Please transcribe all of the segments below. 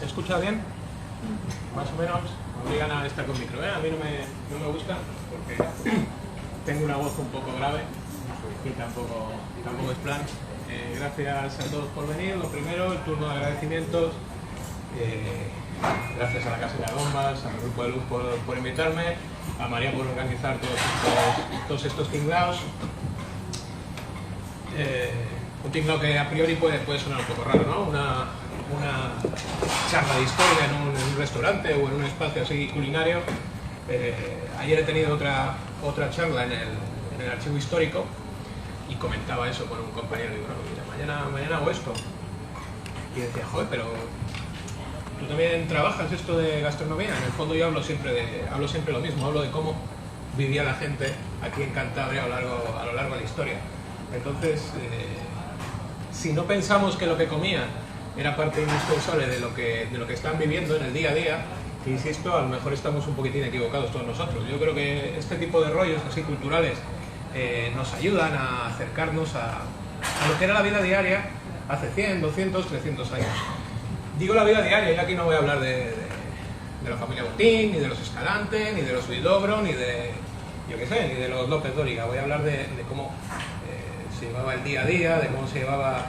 ¿Se escucha bien? Más o menos. Me obligan a estar con micro, ¿eh? A mí no me gusta porque tengo una voz un poco grave y tampoco es plan. Gracias a todos por venir. Lo primero, el turno de agradecimientos. Gracias a la Casa de las Bombas, al Grupo de Luz por invitarme, a María por organizar todos estos tinglaos. Un tinglao que a priori puede sonar un poco raro, ¿no? Una charla de historia en un restaurante o en un espacio así culinario. Ayer he tenido otra charla en el archivo histórico y comentaba eso con un compañero y digo, no, mira, mañana hago esto. Y decía, joder, pero tú también trabajas esto de gastronomía. En el fondo yo hablo siempre lo mismo, hablo de cómo vivía la gente aquí en Cantabria a lo largo de la historia. Entonces, si no pensamos que lo que comían era parte indispensable de lo que están viviendo en el día a día, insisto, a lo mejor estamos un poquitín equivocados todos nosotros. Yo creo que este tipo de rollos así culturales nos ayudan a acercarnos a lo que era la vida diaria hace 100, 200, 300 años. Digo la vida diaria, y aquí no voy a hablar de la familia Botín, ni de los Escalante, ni de los Huidobro, ni de, yo qué sé, ni de los López Dóriga. Voy a hablar de cómo se llevaba el día a día, de cómo se llevaba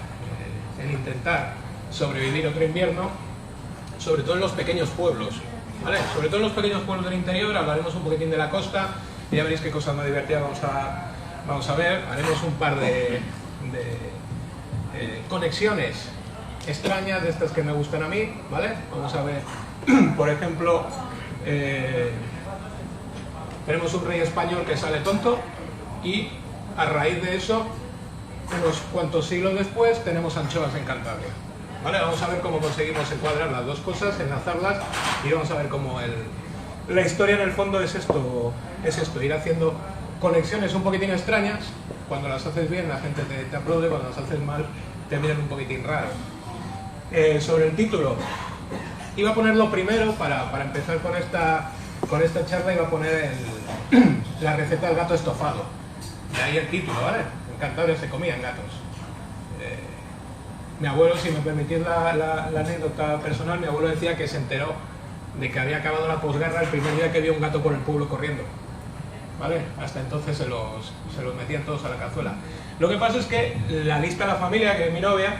el intentar sobrevivir otro invierno, sobre todo en los pequeños pueblos, ¿vale? Sobre todo en los pequeños pueblos del interior. Hablaremos un poquitín de la costa y ya veréis qué cosas más divertidas vamos a ver. Haremos un par de conexiones extrañas de estas que me gustan a mí, ¿vale? Vamos a ver, por ejemplo, tenemos un rey español que sale tonto y a raíz de eso, unos cuantos siglos después, tenemos anchoas en Cantabria, ¿vale? Vamos a ver cómo conseguimos encuadrar las dos cosas, enlazarlas y vamos a ver cómo la historia en el fondo es esto, ir haciendo conexiones un poquitín extrañas. Cuando las haces bien la gente te aplaude, cuando las haces mal te miran un poquitín raro. Sobre el título, iba a ponerlo primero para empezar con esta charla, iba a poner la receta del gato estofado. De ahí el título, ¿vale? En Cantabria se comían gatos. Mi abuelo, si me permitís la anécdota personal, mi abuelo decía que se enteró de que había acabado la posguerra el primer día que vio un gato por el pueblo corriendo, ¿vale? Hasta entonces se los metían todos a la cazuela. Lo que pasa es que la lista de la familia, que es mi novia,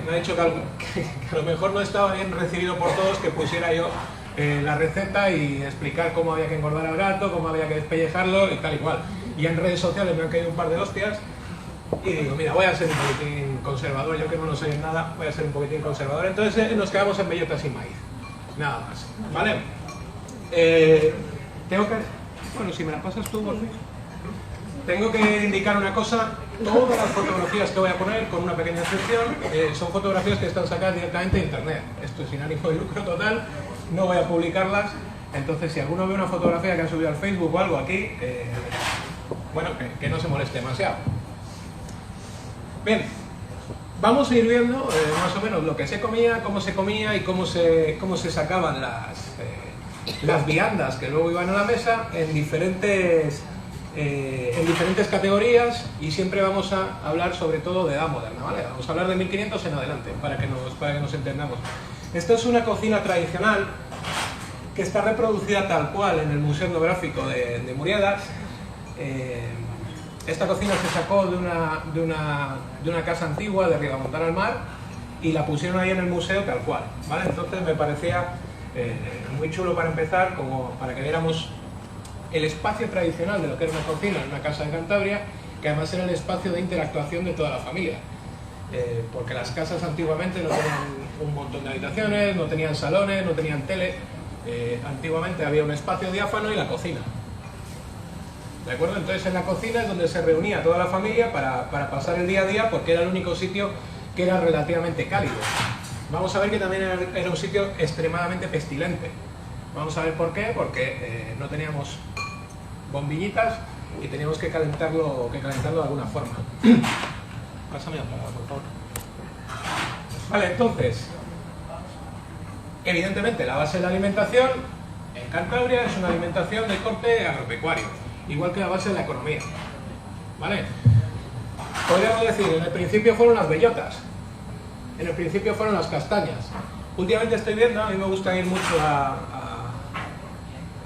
me ha dicho que a lo mejor no estaba bien recibido por todos que pusiera yo la receta y explicar cómo había que engordar al gato, cómo había que despellejarlo y tal y cual. Y en redes sociales me han caído un par de hostias y digo, mira, voy a ser un poquitín conservador, yo que no lo sé en nada, voy a ser un poquitín conservador. Entonces nos quedamos en bellotas y maíz, nada más, ¿vale? Tengo que... Bueno, si me la pasas tú, por fin. Tengo que indicar una cosa: todas las fotografías que voy a poner, con una pequeña excepción, son fotografías que están sacadas directamente de internet. Esto es sin ánimo de lucro total, no voy a publicarlas. Entonces, si alguno ve una fotografía que han subido al Facebook o algo aquí, bueno, que no se moleste demasiado. Bien, vamos a ir viendo más o menos lo que se comía, cómo se comía y cómo se sacaban las viandas que luego iban a la mesa en diferentes categorías, y siempre vamos a hablar sobre todo de edad moderna, ¿vale? Vamos a hablar de 1500 en adelante para que nos entendamos. Esto es una cocina tradicional que está reproducida tal cual en el Museo Etnográfico de Muriedas. Esta cocina se sacó de una casa antigua de Ribamontana al Mar y la pusieron ahí en el museo tal cual, ¿vale? Entonces me parecía muy chulo para empezar, como para que viéramos el espacio tradicional de lo que era una cocina en una casa de Cantabria, que además era el espacio de interactuación de toda la familia, porque las casas antiguamente no tenían un montón de habitaciones, no tenían salones, no tenían tele. Antiguamente había un espacio diáfano y la cocina, ¿de acuerdo? Entonces en la cocina es donde se reunía toda la familia para pasar el día a día, porque era el único sitio que era relativamente cálido. Vamos a ver que también era un sitio extremadamente pestilente. Vamos a ver por qué, porque no teníamos bombillitas y teníamos que calentarlo de alguna forma. Pásame otra, por favor. Vale, entonces, evidentemente la base de la alimentación en Cantabria es una alimentación de corte agropecuario, igual que la base de la economía, ¿vale? Podríamos decir, en el principio fueron las bellotas, en el principio fueron las castañas, Últimamente estoy viendo, a mí me gusta ir mucho a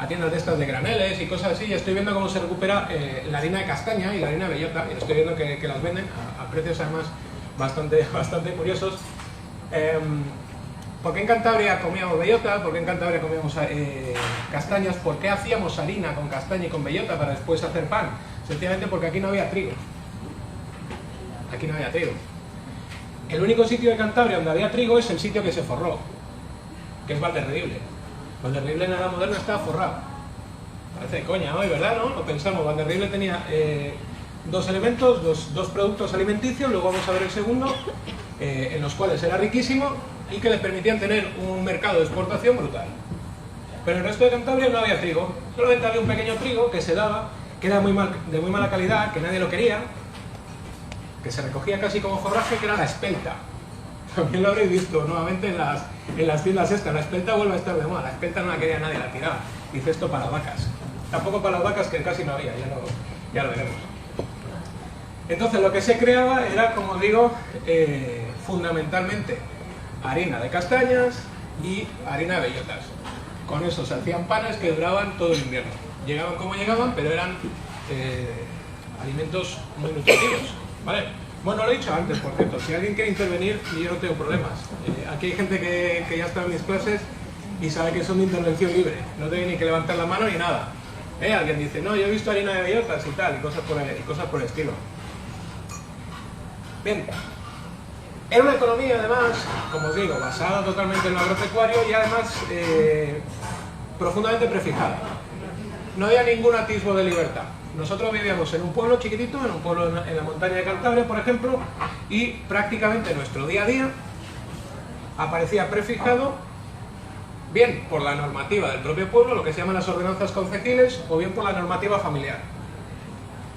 tiendas de estas de graneles y cosas así, y estoy viendo cómo se recupera la harina de castaña y la harina de bellota, y estoy viendo que las venden a precios además bastante curiosos. ¿Por qué en Cantabria comíamos bellota? ¿Por qué en Cantabria comíamos castañas? ¿Por qué hacíamos harina con castaña y con bellota para después hacer pan? Sencillamente porque aquí no había trigo. Aquí no había trigo. El único sitio de Cantabria donde había trigo es el sitio que se forró, que es Valderredible. Valderredible en la Edad Moderna estaba forrado. Parece de coña hoy, ¿verdad? ¿No? Lo pensamos. Valderredible tenía dos elementos, dos productos alimenticios, luego vamos a ver el segundo, en los cuales era riquísimo y que les permitían tener un mercado de exportación brutal. Pero en el resto de Cantabria no había trigo. Solamente había un pequeño trigo que se daba, que era de muy mala calidad, que nadie lo quería, que se recogía casi como forraje, que era la espelta. También lo habréis visto nuevamente en las tiendas estas. La espelta vuelve a estar de moda. La espelta no la quería nadie, la tiraba. Dice esto para las vacas. Tampoco para las vacas, que casi no había, ya lo veremos. Entonces lo que se creaba era, como digo, fundamentalmente harina de castañas y harina de bellotas. Con eso se hacían panes que duraban todo el invierno. Llegaban como llegaban, pero eran alimentos muy nutritivos, ¿vale? Bueno, lo he dicho antes, por cierto, si alguien quiere intervenir, yo no tengo problemas. Aquí hay gente que ya está en mis clases y sabe que son de intervención libre. No tiene ni que levantar la mano ni nada. Alguien dice, no, yo he visto harina de bellotas y tal, y cosas por el estilo. Bien. Era una economía, además, como os digo, basada totalmente en lo agropecuario y además profundamente prefijada. No había ningún atisbo de libertad. Nosotros vivíamos en un pueblo chiquitito, en un pueblo en la montaña de Cantabria, por ejemplo, y prácticamente nuestro día a día aparecía prefijado bien por la normativa del propio pueblo, lo que se llaman las ordenanzas concejales, o bien por la normativa familiar.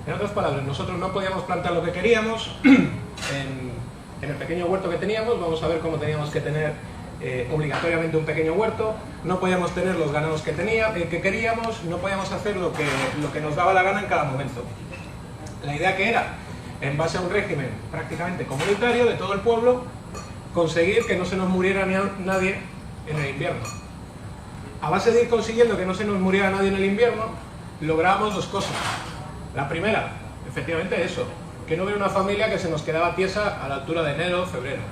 En otras palabras, nosotros no podíamos plantar lo que queríamos en el pequeño huerto que teníamos. Vamos a ver cómo teníamos que tener obligatoriamente un pequeño huerto, no podíamos tener los ganados que queríamos, no podíamos hacer lo que nos daba la gana en cada momento. La idea que era, en base a un régimen prácticamente comunitario de todo el pueblo, conseguir que no se nos muriera nadie en el invierno. A base de ir consiguiendo que no se nos muriera nadie en el invierno, lográbamos dos cosas. La primera, efectivamente eso, que no hubiera una familia que se nos quedaba tiesa a la altura de enero o febrero.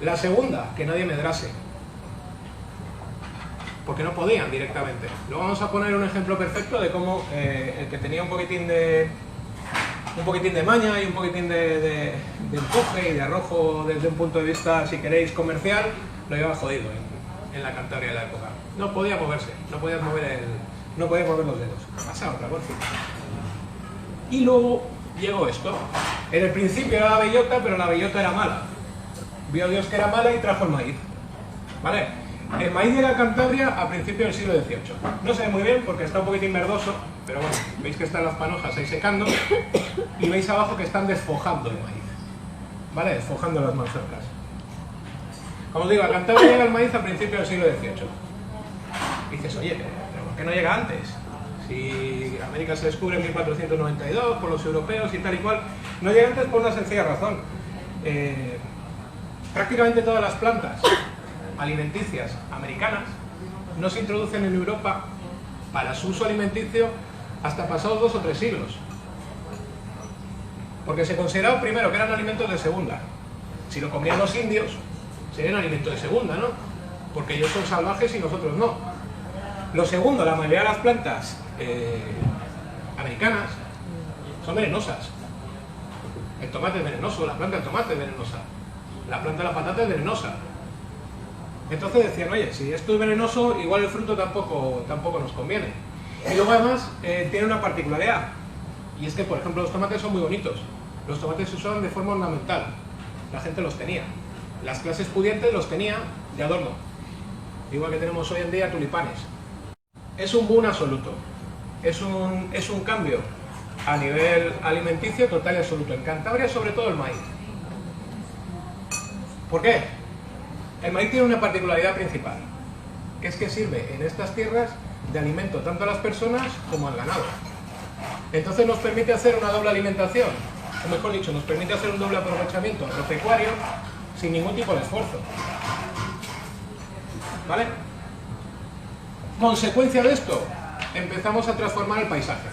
La segunda, que nadie medrase, porque no podían directamente. Luego vamos a poner un ejemplo perfecto de cómo el que tenía un poquitín de maña y un poquitín de empuje y de arrojo desde un punto de vista, si queréis, comercial, lo llevaba jodido en la Cantabria de la época. No podía moverse, no podía mover los dedos. Pasaba otra cosa. Y luego llegó esto. En el principio era la bellota, pero la bellota era mala. Vio Dios que era mala y trajo el maíz. ¿Vale? El maíz llega a Cantabria a principios del siglo XVIII. No se ve muy bien porque está un poquitín verdoso, pero bueno, veis que están las panojas ahí secando y veis abajo que están desfojando el maíz. ¿Vale? Desfojando las mazorcas. Como os digo, a Cantabria llega el maíz a principios del siglo XVIII. Y dices, oye, ¿pero por qué no llega antes? Si América se descubre en 1492 por los europeos y tal y cual, no llega antes por una sencilla razón. Prácticamente todas las plantas alimenticias americanas no se introducen en Europa para su uso alimenticio hasta pasados 2 o 3 siglos. Porque se consideraba primero que eran alimentos de segunda. Si lo comían los indios, serían alimentos de segunda, ¿no? Porque ellos son salvajes y nosotros no. Lo segundo, la mayoría de las plantas americanas son venenosas. El tomate es venenoso, la planta del tomate es venenosa, la planta de la patata es venenosa. Entonces decían, oye, si esto es venenoso, igual el fruto tampoco nos conviene. Y luego además tiene una particularidad, y es que, por ejemplo, los tomates son muy bonitos. Los tomates se usaban de forma ornamental, la gente los tenía. Las clases pudientes los tenían de adorno, igual que tenemos hoy en día tulipanes. Es un boom absoluto, es un cambio a nivel alimenticio total y absoluto. En Cantabria, sobre todo, el maíz. ¿Por qué? El maíz tiene una particularidad principal, que es que sirve en estas tierras de alimento tanto a las personas como al ganado. Entonces nos permite hacer una doble alimentación, o mejor dicho, nos permite hacer un doble aprovechamiento agropecuario sin ningún tipo de esfuerzo. ¿vale? Consecuencia de esto, empezamos a transformar el paisaje.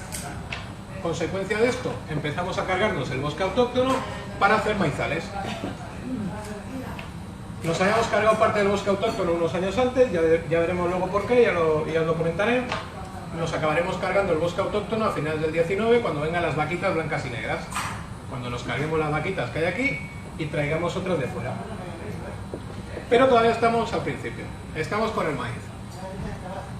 Consecuencia de esto, empezamos a cargarnos el bosque autóctono para hacer maizales. Nos habíamos cargado parte del bosque autóctono unos años antes, ya veremos luego por qué, ya os lo comentaré. Nos acabaremos cargando el bosque autóctono a finales del 19, cuando vengan las vaquitas blancas y negras. Cuando nos carguemos las vaquitas que hay aquí y traigamos otras de fuera. Pero todavía estamos al principio, estamos con el maíz.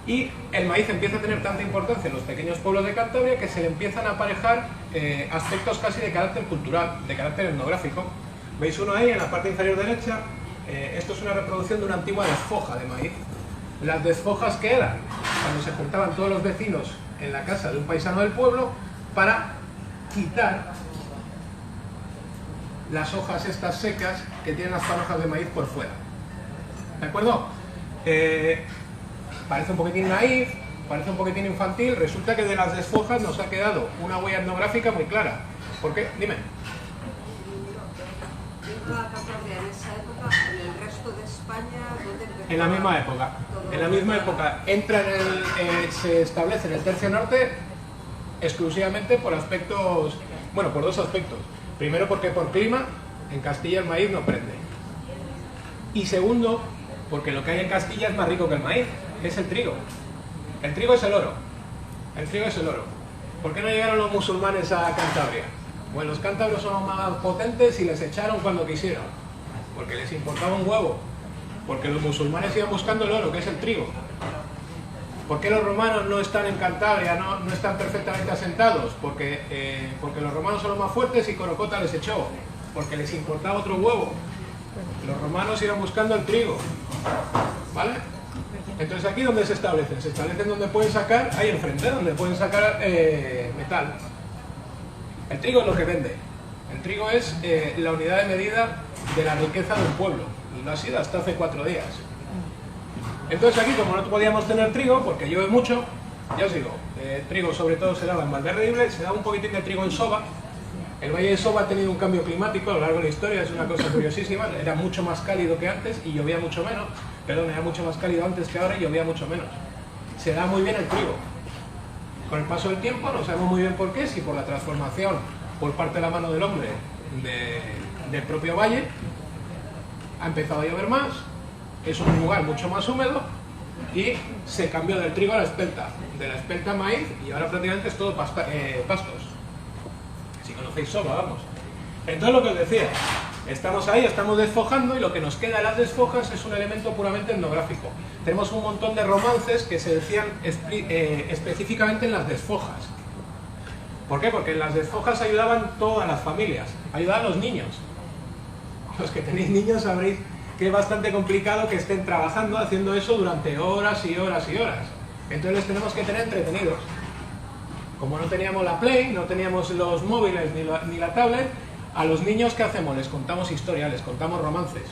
Y el maíz empieza a tener tanta importancia en los pequeños pueblos de Cantabria que se le empiezan a aparejar aspectos casi de carácter cultural, de carácter etnográfico. ¿Veis uno ahí en la parte inferior derecha? Esto es una reproducción de una antigua desfoja de maíz. Las desfojas que eran cuando se juntaban todos los vecinos en la casa de un paisano del pueblo para quitar las hojas estas secas que tienen las panojas de maíz por fuera. ¿De acuerdo? Parece un poquitín naif, parece un poquitín infantil, resulta que de las desfojas nos ha quedado una huella etnográfica muy clara. ¿Por qué? Dime. En esa época, en el resto de España, ¿dónde empezó? En la misma época. En la misma época entra se establece en el tercio norte exclusivamente por aspectos, bueno, por dos aspectos. Primero porque por clima en Castilla el maíz no prende. Y segundo, porque lo que hay en Castilla es más rico que el maíz, que es el trigo. El trigo es el oro. El trigo es el oro. ¿Por qué no llegaron los musulmanes a Cantabria? Bueno, los cántabros son más potentes y les echaron cuando quisieron. Porque les importaba un huevo. Porque los musulmanes iban buscando el oro, que es el trigo. ¿Por qué los romanos no están en Cantabria, no están perfectamente asentados? Porque los romanos son los más fuertes y Corocota les echó. Porque les importaba otro huevo. Los romanos iban buscando el trigo. ¿Vale? Entonces aquí donde se establecen donde pueden sacar, ahí enfrente, donde pueden sacar metal. El trigo es lo que vende. El trigo es la unidad de medida de la riqueza de un pueblo. Y lo ha sido hasta hace 4 días. Entonces aquí, como no podíamos tener trigo, porque llueve mucho, ya os digo, trigo sobre todo se daba en Valderredible, se daba un poquitín de trigo en Soba. El Valle de Soba ha tenido un cambio climático a lo largo de la historia, es una cosa curiosísima, era mucho más cálido que antes y llovía mucho menos. Perdón, era mucho más cálido antes que ahora y llovía mucho menos. Se da muy bien el trigo. Con el paso del tiempo, no sabemos muy bien por qué, si por la transformación por parte de la mano del hombre del propio valle, ha empezado a llover más, es un lugar mucho más húmedo y se cambió del trigo a la espelta, de la espelta a maíz y ahora prácticamente es todo pastos. Si conocéis Soba, vamos. Entonces lo que os decía, estamos ahí, estamos desfojando y lo que nos queda de las desfojas es un elemento puramente etnográfico. Tenemos un montón de romances que se decían específicamente en las desfojas. ¿Por qué? Porque en las desfojas ayudaban todas las familias, ayudaban los niños. Los que tenéis niños sabréis que es bastante complicado que estén trabajando haciendo eso durante horas y horas y horas. Entonces les tenemos que tener entretenidos. Como no teníamos la Play, no teníamos los móviles ni la tablet, a los niños ¿qué hacemos? Les contamos historias, les contamos romances.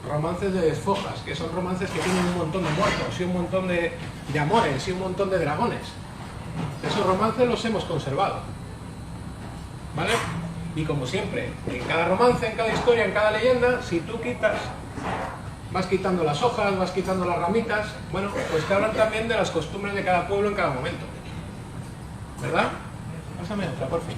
Romances de desfojas, que son romances que tienen un montón de muertos y un montón de amores y un montón de dragones. Esos romances los hemos conservado. ¿Vale? Y como siempre, en cada romance, en cada historia, en cada leyenda, si tú vas quitando las hojas, vas quitando las ramitas, bueno, pues te hablan también de las costumbres de cada pueblo en cada momento. ¿Verdad? Pásame otra, por fin.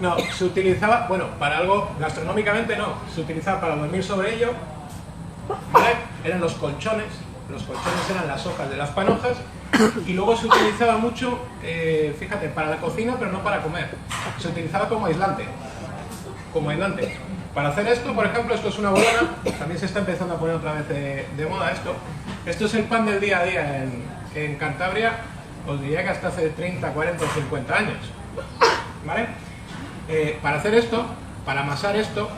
No, se utilizaba, bueno, para algo, gastronómicamente no, se utilizaba para dormir sobre ello, ¿vale? Eran los colchones eran las hojas de las panojas, y luego se utilizaba mucho, fíjate, para la cocina, pero no para comer, se utilizaba como aislante. Para hacer esto, por ejemplo, esto es una bolona, también se está empezando a poner otra vez de moda esto. Esto es el pan del día a día en Cantabria, os diría que hasta hace 30, 40 o 50 años. ¿Vale? Para hacer esto, para amasar esto,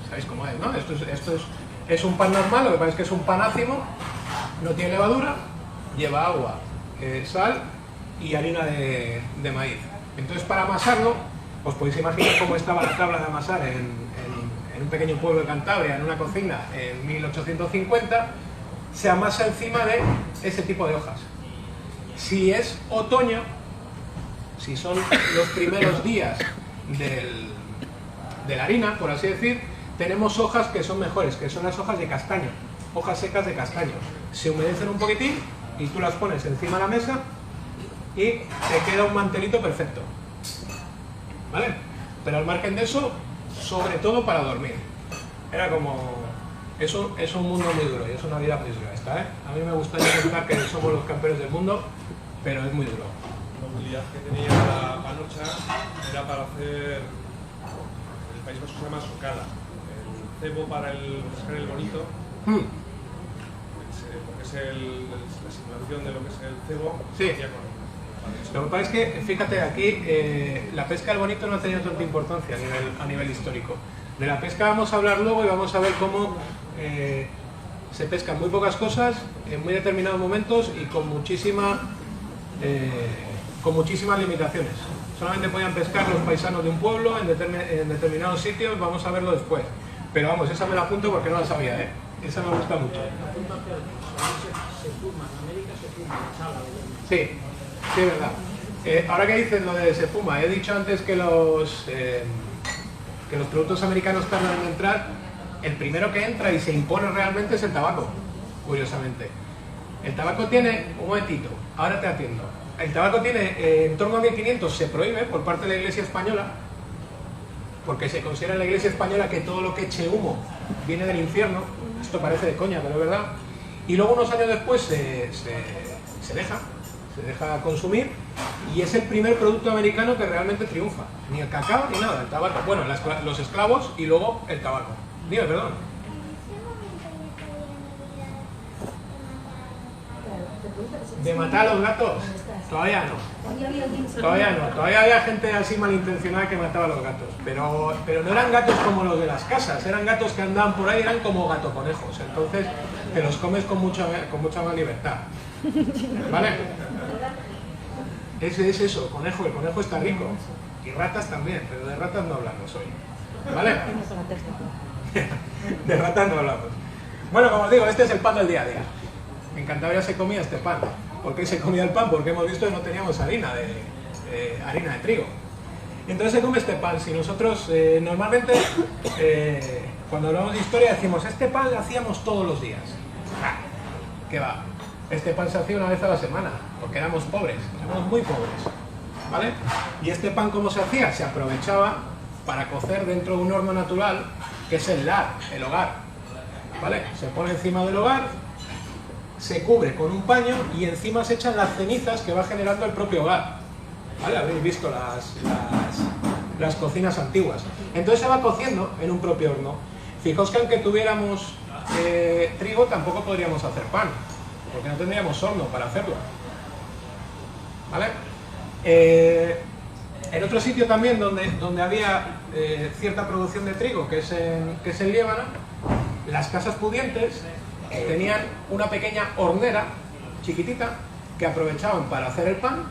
sabéis cómo es, ¿no? Esto es un pan normal, lo que pasa es que es un pan ácimo, no tiene levadura, lleva agua, sal y harina de maíz. Entonces para amasarlo, os podéis imaginar cómo estaba la tabla de amasar en un pequeño pueblo de Cantabria, en una cocina en 1850, se amasa encima de ese tipo de hojas. Si es otoño, si son los primeros días de la harina, por así decir, tenemos hojas que son mejores, que son las hojas de castaño, hojas secas de castaño. Se humedecen un poquitín y tú las pones encima de la mesa y te queda un mantelito perfecto, ¿vale? Pero al margen de eso, sobre todo para dormir. Era como... Eso es un mundo muy duro y es una vida muy dura esta, ¿eh? A mí me gustaría pensar que somos los campeones del mundo, pero es muy duro. La movilidad que tenía la panocha era para hacer... El País Vasco se llama socala. El cebo para pescar el bonito, porque es la simulación de lo que es el cebo. Sí. Con Lo que pasa es que, fíjate, aquí la pesca del bonito no ha tenido tanta importancia a nivel histórico. De la pesca vamos a hablar luego y vamos a ver cómo se pescan muy pocas cosas en muy determinados momentos y con muchísimas limitaciones. Solamente podían pescar los paisanos de un pueblo en determinados sitios, vamos a verlo después. Pero vamos, esa me la apunto porque no la sabía, ¿eh? Esa me gusta mucho. Sí, sí, verdad. Ahora que dices lo de se fuma, he dicho antes que los productos americanos tardan en entrar. El primero que entra y se impone realmente es el tabaco, curiosamente. El tabaco tiene, un momentito, ahora te atiendo. El tabaco tiene, en torno a 1500 se prohíbe por parte de la Iglesia española, porque se considera en la Iglesia española que todo lo que eche humo viene del infierno. Esto parece de coña, pero es verdad. Y luego unos años después se deja consumir y es el primer producto americano que realmente triunfa. Ni el cacao ni nada, el tabaco. Bueno, los esclavos y luego el tabaco. Dime, perdón. ¿De matar a los gatos? Todavía no. Todavía había gente así malintencionada que mataba a los gatos. Pero no eran gatos como los de las casas, eran gatos que andaban por ahí, eran como gato-conejos. Entonces te los comes con mucha más libertad. ¿Vale? Ese es eso, conejo. El conejo está rico. Y ratas también, pero de ratas no hablamos hoy. ¿Vale? De ratas no hablamos. Bueno, como os digo, este es el pan del día a día. En Cantabria se comía este pan. ¿Por qué se comía el pan? Porque hemos visto que no teníamos harina de trigo. Y entonces se come este pan. Si nosotros normalmente, cuando hablamos de historia, decimos, este pan lo hacíamos todos los días. ¿Qué va? Este pan se hacía una vez a la semana, porque éramos pobres, éramos muy pobres. ¿Vale? Y este pan, ¿cómo se hacía? Se aprovechaba para cocer dentro de un horno natural, que es el hogar. ¿Vale? Se pone encima del hogar, se cubre con un paño y encima se echan las cenizas que va generando el propio hogar. ¿Vale? Habéis visto las cocinas antiguas. Entonces se va cociendo en un propio horno. Fijaos que aunque tuviéramos trigo, tampoco podríamos hacer pan, porque no tendríamos horno para hacerlo. ¿Vale? En otro sitio también donde había cierta producción de trigo, que es en Líbano, las casas pudientes tenían una pequeña hornera chiquitita que aprovechaban para hacer el pan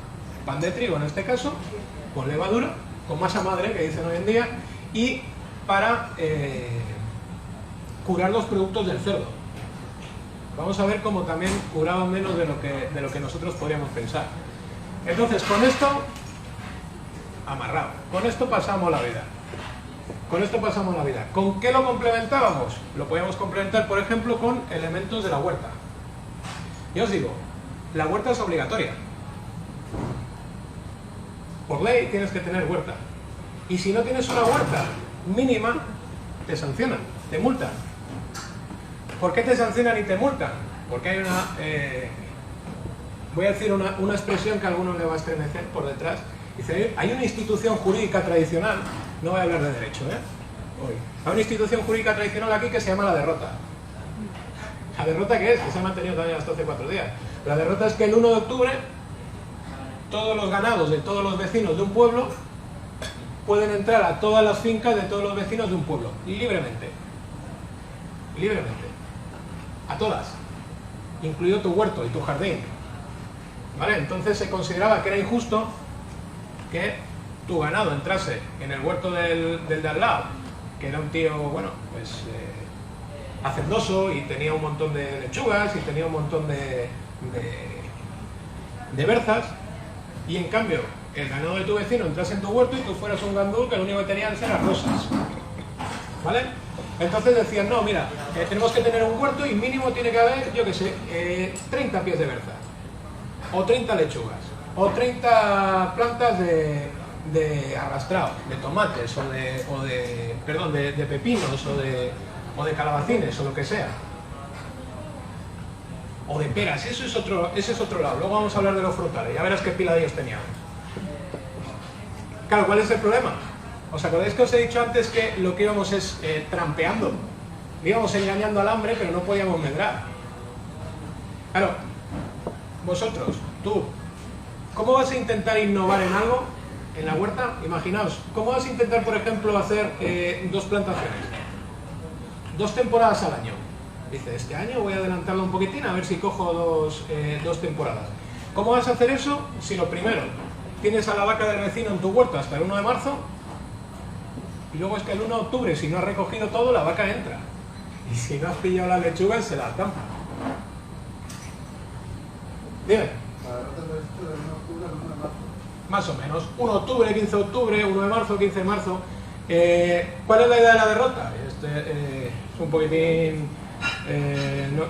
de trigo en este caso, con levadura, con masa madre que dicen hoy en día, y para curar los productos del cerdo. Vamos a ver cómo también curaban menos de lo que nosotros podríamos pensar. Entonces, con esto amarrado, con esto pasamos la vida. ¿Con qué lo complementábamos? Lo podíamos complementar, por ejemplo, con elementos de la huerta. Yo os digo, la huerta es obligatoria. Por ley tienes que tener huerta. Y si no tienes una huerta mínima, te sancionan, te multan. ¿Por qué te sancionan y te multan? Porque hay voy a decir una expresión que a algunos le va a estremecer por detrás. Dice, hay una institución jurídica tradicional, no voy a hablar de derecho, hoy. Hay una institución jurídica tradicional aquí que se llama la derrota. ¿La derrota qué es? Que se ha mantenido también hasta hace 4 días. La derrota es que el 1 de octubre todos los ganados de todos los vecinos de un pueblo pueden entrar a todas las fincas de todos los vecinos de un pueblo, libremente. Libremente. A todas. Incluido tu huerto y tu jardín. ¿Vale? Entonces se consideraba que era injusto que tu ganado entrase en el huerto del de al lado, que era un tío, bueno, pues hacendoso y tenía un montón de lechugas y tenía un montón de berzas, y en cambio el ganado de tu vecino entrase en tu huerto y tú fueras un gandul que lo único que tenían eran rosas. ¿Vale? Entonces decían, no, mira, tenemos que tener un huerto y mínimo tiene que haber, yo qué sé, 30 pies de berza, o 30 lechugas, o 30 plantas de arrastrado, de tomates, de pepinos, o de calabacines, o lo que sea. O de peras, ese es otro lado. Luego vamos a hablar de los frutales, ya verás qué piladillos teníamos. Claro, ¿cuál es el problema? ¿Os acordáis que os he dicho antes que lo que íbamos es trampeando? Íbamos engañando al hambre, pero no podíamos medrar. Claro, vosotros, tú, ¿cómo vas a intentar innovar en algo en la huerta? Imaginaos, ¿cómo vas a intentar, por ejemplo, hacer 2 plantaciones? 2 temporadas al año. Dice, este año voy a adelantarlo un poquitín a ver si cojo 2 temporadas. ¿Cómo vas a hacer eso si lo primero, tienes a la vaca del vecino en tu huerta hasta el 1 de marzo y luego es que el 1 de octubre, si no has recogido todo, la vaca entra? Y si no has pillado las lechugas, se las campa. Dime. Más o menos. 1 de octubre, 15 de octubre, 1 de marzo, 15 de marzo. ¿Cuál es la idea de la derrota? Es un poquitín...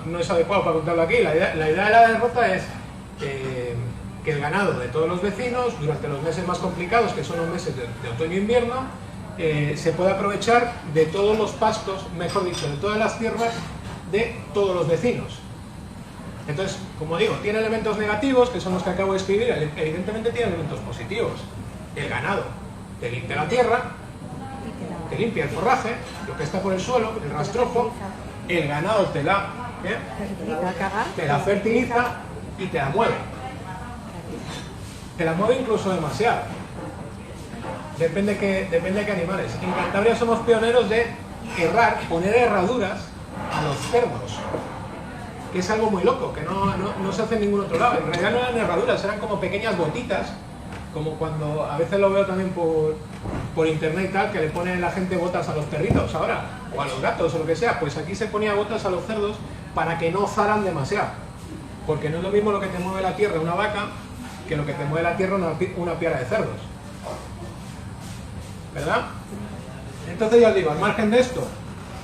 no es adecuado para contarlo aquí. La idea de la derrota es que el ganado de todos los vecinos, durante los meses más complicados, que son los meses de otoño e invierno, se puede aprovechar de todos los pastos, mejor dicho, de todas las tierras de todos los vecinos. Entonces, como digo, tiene elementos negativos, que son los que acabo de escribir, evidentemente tiene elementos positivos. El ganado te limpia la tierra, te limpia el forraje, lo que está por el suelo, el rastrojo, el ganado te la fertiliza y te la mueve. Te la mueve incluso demasiado. Depende qué animales. En Cantabria somos pioneros de poner herraduras a los cerdos, que es algo muy loco, que no se hace en ningún otro lado. En realidad no eran herraduras, eran como pequeñas botitas, como cuando a veces lo veo también por internet y tal, que le pone la gente botas a los perritos ahora, o a los gatos o lo que sea. Pues aquí se ponía botas a los cerdos para que no zaran demasiado, porque no es lo mismo lo que te mueve la tierra una vaca que lo que te mueve la tierra una piara de cerdos, ¿verdad? Entonces ya os digo, al margen de esto,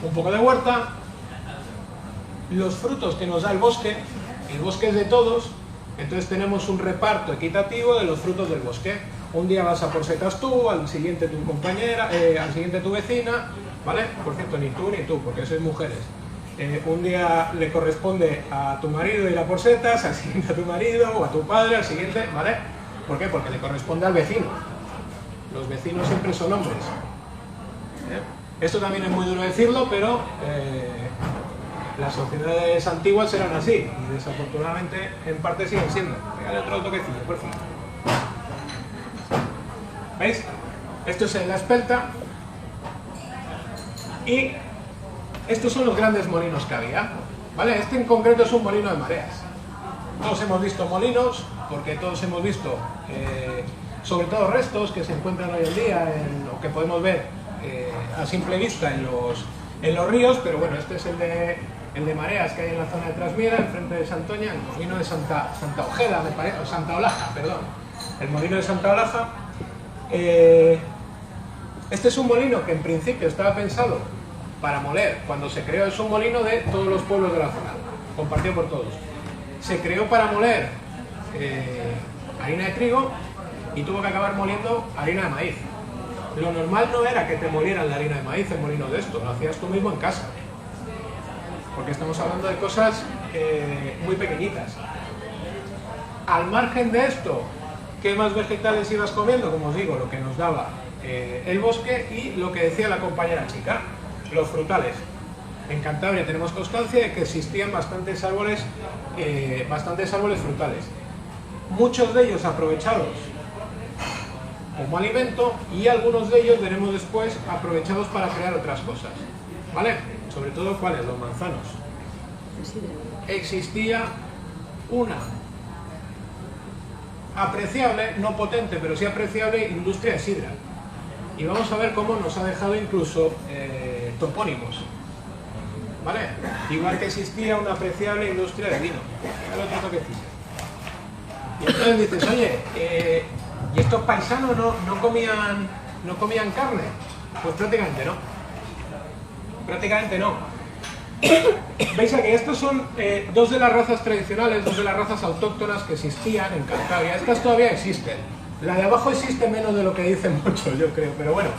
un poco de huerta, los frutos que nos da el bosque es de todos. Entonces tenemos un reparto equitativo de los frutos del bosque. Un día vas a por setas tú, al siguiente tu compañera, al siguiente tu vecina, ¿vale? Por cierto, ni tú, porque sois mujeres. Un día le corresponde a tu marido ir a por setas, al siguiente a tu marido, o a tu padre, al siguiente, ¿vale? ¿Por qué? Porque le corresponde al vecino. Los vecinos siempre son hombres. Esto también es muy duro decirlo, pero las sociedades antiguas eran así, y desafortunadamente en parte siguen siendo. Pégale otro toquecillo, por favor. ¿Veis? Esto es la espelta. Y estos son los grandes molinos que había, ¿vale? Este en concreto es un molino de mareas. Todos hemos visto molinos, porque todos hemos visto, sobre todo restos que se encuentran hoy en día, o que podemos ver a simple vista en los ríos, pero bueno, este es el de mareas que hay en la zona de Trasmiera, enfrente de Santoña, el molino de Santa Ojeda, me parece, o Santa Olaja, perdón, el molino de Santa Olaja. Este es un molino que en principio estaba pensado para moler. Cuando se creó, es un molino de todos los pueblos de la zona, compartido por todos. Se creó para moler harina de trigo y tuvo que acabar moliendo harina de maíz. Lo normal no era que te molieran la harina de maíz en molinos de esto, lo hacías tú mismo en casa, porque estamos hablando de cosas muy pequeñitas. Al margen de esto, ¿qué más vegetales ibas comiendo? Como os digo, lo que nos daba el bosque y lo que decía la compañera chica, los frutales. En Cantabria tenemos constancia de que existían bastantes árboles frutales, muchos de ellos aprovechados como alimento y algunos de ellos veremos después aprovechados para crear otras cosas, ¿vale? Sobre todo, ¿cuáles? Los manzanos. Existía una apreciable, no potente, pero sí apreciable industria de sidra. Y vamos a ver cómo nos ha dejado incluso topónimos, ¿vale? Igual que existía una apreciable industria de vino. Y entonces dices, oye, ¿y estos paisanos no comían carne? Pues prácticamente no. Prácticamente no. Veis aquí, estos son dos de las razas tradicionales, dos de las razas autóctonas que existían en Cantabria. Estas todavía existen. La de abajo existe menos de lo que dicen muchos, yo creo, pero bueno.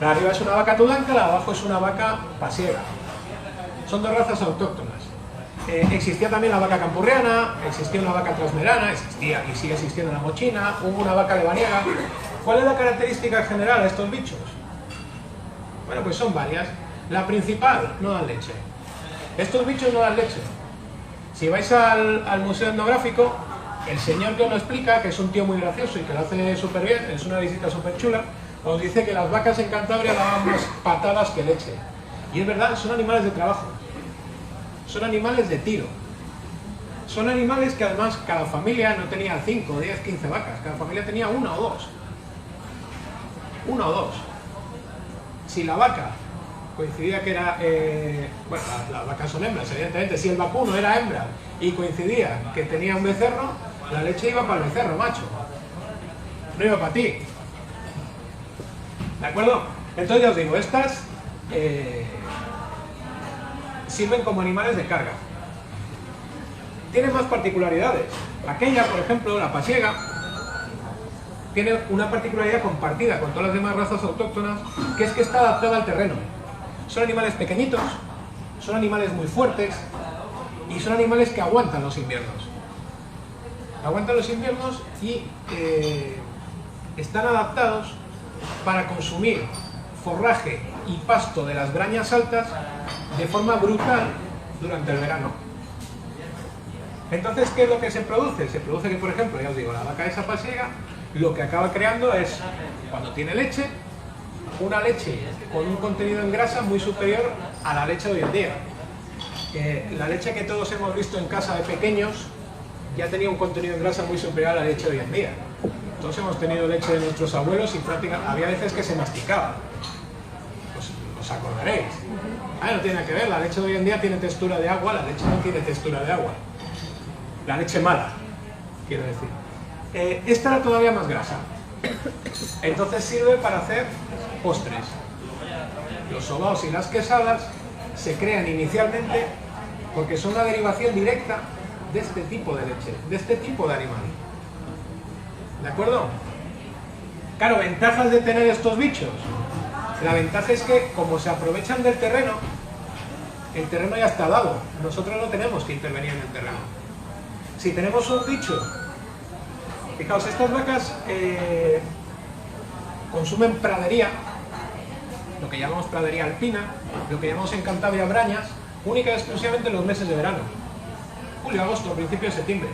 La de arriba es una vaca tudanca, la de abajo es una vaca pasiega. Son dos razas autóctonas. Existía también la vaca campurriana, existía una vaca trasmerana, existía y sigue existiendo la mochina, hubo una vaca lebaniega. ¿Cuál es la característica general de estos bichos? Bueno, pues son varias. La principal, no dan leche. Estos bichos no dan leche. Si vais al museo etnográfico, el señor que os lo explica, que es un tío muy gracioso y que lo hace súper bien, es una visita súper chula, os dice que las vacas en Cantabria daban más patadas que leche. Y es verdad, son animales de trabajo. Son animales de tiro. Son animales que además cada familia no tenía 5, 10, 15 vacas. Cada familia tenía una o dos. Una o dos. Si la vaca coincidía que era... bueno, las vacas son hembras, evidentemente. Si el vacuno era hembra y coincidía que tenía un becerro, la leche iba para el becerro, macho. No iba para ti. ¿De acuerdo? Entonces ya os digo, estas... sirven como animales de carga. Tienen más particularidades. Aquella, por ejemplo, la pasiega, tiene una particularidad compartida con todas las demás razas autóctonas, que es que está adaptada al terreno. Son animales pequeñitos, son animales muy fuertes y son animales que aguantan los inviernos. Aguantan los inviernos y están adaptados para consumir forraje y pasto de las brañas altas de forma brutal durante el verano. Entonces, ¿qué es lo que se produce? Se produce que, por ejemplo, ya os digo, la vaca esa pasiega, lo que acaba creando es, cuando tiene leche, una leche con un contenido en grasa muy superior a la leche de hoy en día. La leche que todos hemos visto en casa de pequeños ya tenía un contenido en grasa muy superior a la leche de hoy en día. Todos hemos tenido leche de nuestros abuelos y prácticamente había veces que se masticaba. Pues os acordaréis. No tiene nada que ver, la leche de hoy en día tiene textura de agua, la leche no tiene textura de agua. La leche mala, quiero decir. Esta era todavía más grasa. Entonces sirve para hacer postres. Los sobaos y las quesadas se crean inicialmente porque son una derivación directa de este tipo de leche, de este tipo de animal. ¿De acuerdo? Claro, ventajas de tener estos bichos. La ventaja es que, como se aprovechan del terreno, el terreno ya está dado. Nosotros no tenemos que intervenir en el terreno. Si tenemos un bicho, fijaos, estas vacas consumen pradería, lo que llamamos pradería alpina, lo que llamamos en Cantabria brañas, única y exclusivamente en los meses de verano. Julio, agosto, principio de septiembre.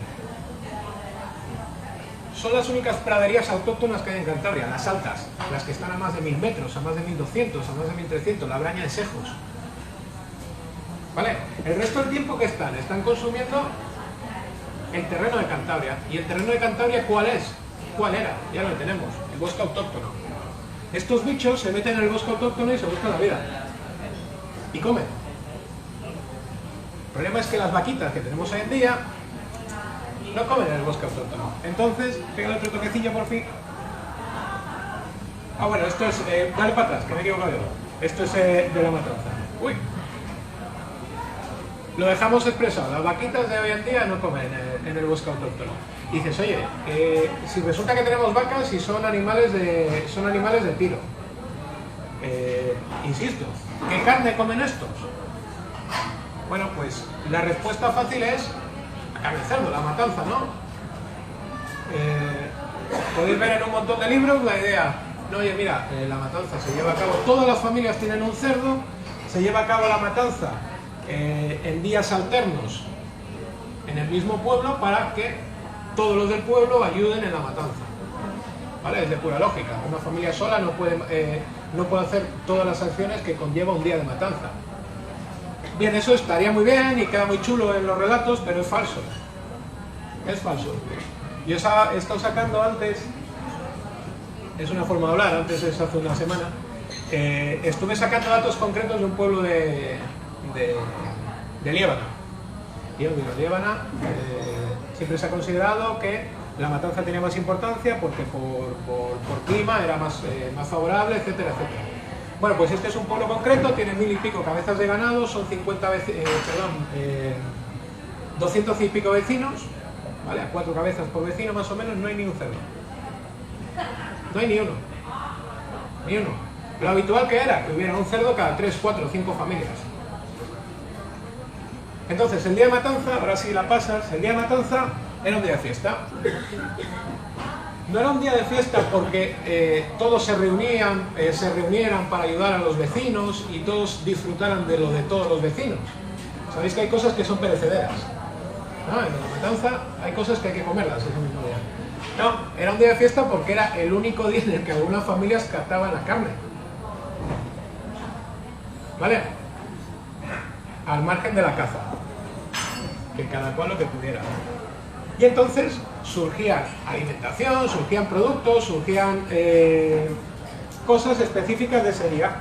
Son las únicas praderías autóctonas que hay en Cantabria, las altas, las que están a más de 1000 metros, a más de 1200, a más de 1300, la braña de Sejos. ¿Vale? El resto del tiempo que están consumiendo el terreno de Cantabria. ¿Y el terreno de Cantabria cuál es? ¿Cuál era? Ya lo tenemos, el bosque autóctono. Estos bichos se meten en el bosque autóctono y se buscan la vida. Y comen. El problema es que las vaquitas que tenemos hoy en día no comen en el bosque autóctono. Entonces, pégale otro toquecillo por fin. Ah, bueno, esto es... dale para atrás, que me he equivocado yo. Esto es de la matanza. Uy. Lo dejamos expresado. Las vaquitas de hoy en día no comen en el bosque autóctono. Y dices, oye, si resulta que tenemos vacas y son animales de tiro. Insisto, ¿qué carne comen estos? Bueno, pues la respuesta fácil es la carne de cerdo, la matanza, ¿no? Podéis ver en un montón de libros la idea. No, oye, mira, la matanza se lleva a cabo, todas las familias tienen un cerdo, se lleva a cabo la matanza en días alternos en el mismo pueblo para que todos los del pueblo ayuden en la matanza. ¿Vale? Es de pura lógica. Una familia sola no puede hacer todas las acciones que conlleva un día de matanza. Bien, eso estaría muy bien y queda muy chulo en los relatos, pero es falso. Es falso. Yo he estado sacando antes, es una forma de hablar, antes es hace una semana, estuve sacando datos concretos de un pueblo de Liébana. Y os digo, Liébana siempre se ha considerado que la matanza tenía más importancia porque por clima era más favorable, etcétera, etcétera. Bueno, pues este es un pueblo concreto, tiene 1000 y pico cabezas de ganado, son 200 y pico vecinos, ¿vale? A 4 cabezas por vecino más o menos, no hay ni un cerdo. No hay ni uno. Ni uno. Lo habitual que era que hubiera un cerdo cada 3, 4, 5 familias. Entonces, el día de matanza, ahora sí la pasas, el día de matanza era un día de fiesta. No era un día de fiesta porque todos se reunieran para ayudar a los vecinos y todos disfrutaran de lo de todos los vecinos. Sabéis que hay cosas que son perecederas, ¿no? En la matanza hay cosas que hay que comerlas ese mismo día. No, era un día de fiesta porque era el único día en el que algunas familias cataban la carne. ¿Vale? Al margen de la caza. Que cada cual lo que pudiera. Y entonces surgía alimentación, surgían productos, surgían cosas específicas de ese día.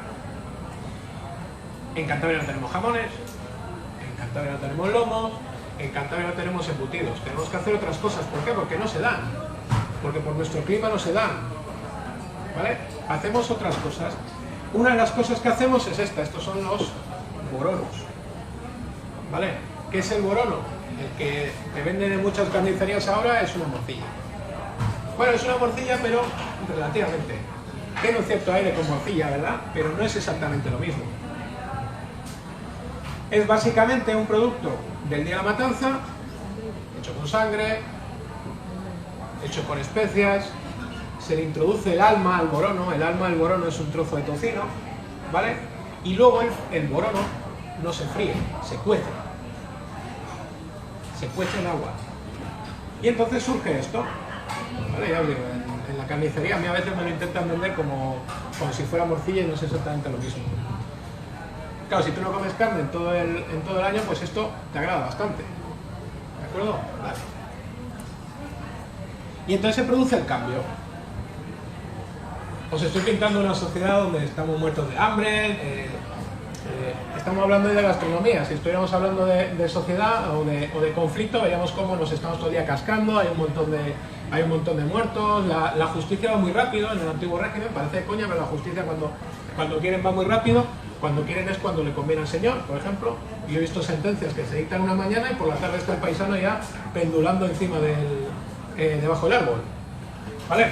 En Cantabria no tenemos jamones, en Cantabria no tenemos lomos, en Cantabria no tenemos embutidos. Tenemos que hacer otras cosas. ¿Por qué? Porque no se dan. Porque por nuestro clima no se dan. ¿Vale? Hacemos otras cosas. Una de las cosas que hacemos es esta. Estos son los boronos. ¿Vale? ¿Qué es el borono? El que te venden en muchas carnicerías ahora es una morcilla. Bueno, es una morcilla, pero relativamente. Tiene un cierto aire con morcilla, ¿verdad? Pero no es exactamente lo mismo. Es básicamente un producto del día de la matanza, hecho con sangre, hecho con especias, se le introduce el alma al borono. El alma del borono es un trozo de tocino, ¿vale? Y luego el borono no se fríe, se cuece. Se cuece en agua. Y entonces surge esto. ¿Vale? Ya os digo, en la carnicería a mí a veces me lo intentan vender como si fuera morcilla y no es exactamente lo mismo. Claro, si tú no comes carne en todo el año, pues esto te agrada bastante. ¿De acuerdo? Vale. Y entonces se produce el cambio. Os estoy pintando una sociedad donde estamos muertos de hambre. Estamos hablando de gastronomía. Si estuviéramos hablando de sociedad o de conflicto, veríamos cómo nos estamos todo el día cascando, hay un montón de muertos, la justicia va muy rápido en el antiguo régimen, parece coña, pero la justicia cuando quieren va muy rápido, cuando quieren es cuando le conviene al señor, por ejemplo. Yo he visto sentencias que se dictan una mañana y por la tarde está el paisano ya pendulando encima debajo del árbol. ¿Vale?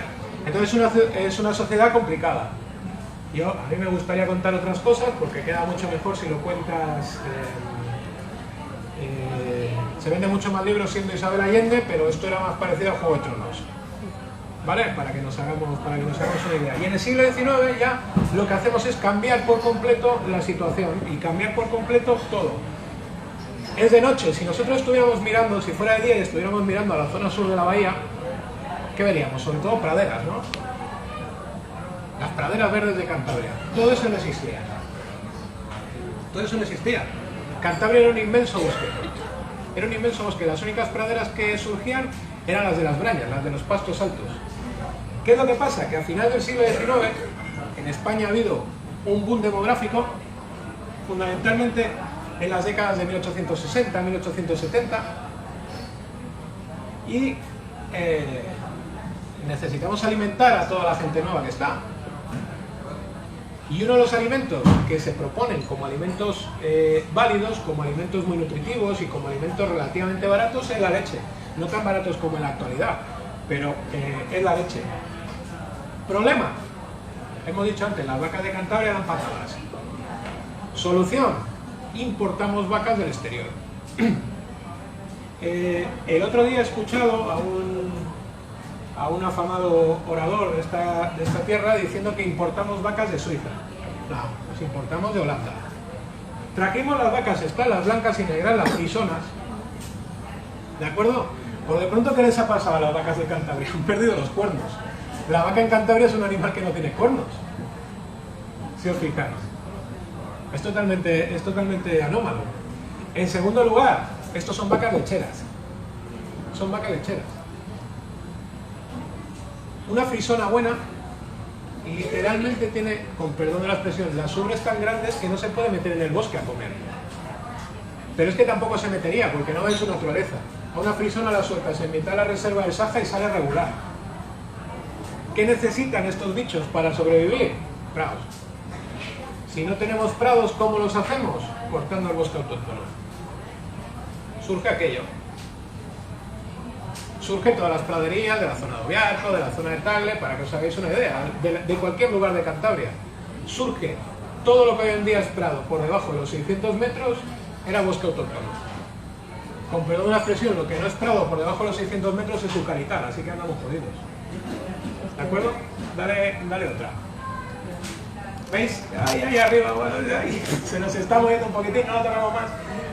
Entonces es una sociedad complicada. A mí me gustaría contar otras cosas porque queda mucho mejor si lo cuentas. Se vende mucho más libros siendo Isabel Allende, pero esto era más parecido a Juego de Tronos. ¿Vale? Para que nos hagamos una idea. Y en el siglo XIX ya lo que hacemos es cambiar por completo la situación y cambiar por completo todo. Es de noche. Si nosotros estuviéramos mirando, si fuera de día y estuviéramos mirando a la zona sur de la bahía, ¿qué veríamos? Sobre todo praderas, ¿no? Las praderas verdes de Cantabria. Todo eso no existía. Todo eso no existía. Cantabria era un inmenso bosque. Era un inmenso bosque. Las únicas praderas que surgían eran las de las brañas, las de los pastos altos. ¿Qué es lo que pasa? Que a final del siglo XIX en España ha habido un boom demográfico, fundamentalmente en las décadas de 1860, 1870, y necesitamos alimentar a toda la gente nueva que está. Y uno de los alimentos que se proponen como alimentos válidos, como alimentos muy nutritivos y como alimentos relativamente baratos es la leche. No tan baratos como en la actualidad, pero es la leche. Problema, hemos dicho antes, las vacas de Cantabria dan patadas. Solución, importamos vacas del exterior. El otro día he escuchado a un afamado orador de esta tierra diciendo que importamos vacas de Suiza. No, las importamos de Holanda. Trajimos las vacas, están las blancas y negras, las frisonas. ¿De acuerdo? Por de pronto, ¿qué les ha pasado a las vacas de Cantabria? Han perdido los cuernos. La vaca en Cantabria es un animal que no tiene cuernos. Si os fijáis. Es totalmente anómalo. En segundo lugar, estos son vacas lecheras. Son vacas lecheras. Una frisona buena literalmente tiene, con perdón de la expresión, las ubres tan grandes que no se puede meter en el bosque a comer. Pero es que tampoco se metería porque no es su naturaleza. A una frisona la sueltas en mitad de la reserva de Saja y sale regular. ¿Qué necesitan estos bichos para sobrevivir? Bravos. Si no tenemos prados, ¿cómo los hacemos? Cortando el bosque autóctono. Surge aquello. Surge todas las praderías de la zona de Obiarco, de la zona de Tagle, para que os hagáis una idea, de cualquier lugar de Cantabria. Surge todo lo que hoy en día es prado por debajo de los 600 metros, era bosque autóctono. Con perdón de la expresión, lo que no es prado por debajo de los 600 metros es eucaliptal, así que andamos jodidos. ¿De acuerdo? Dale otra. ¿Veis? Ahí arriba, bueno, ahí se nos está moviendo un poquitín, no lo tocamos más.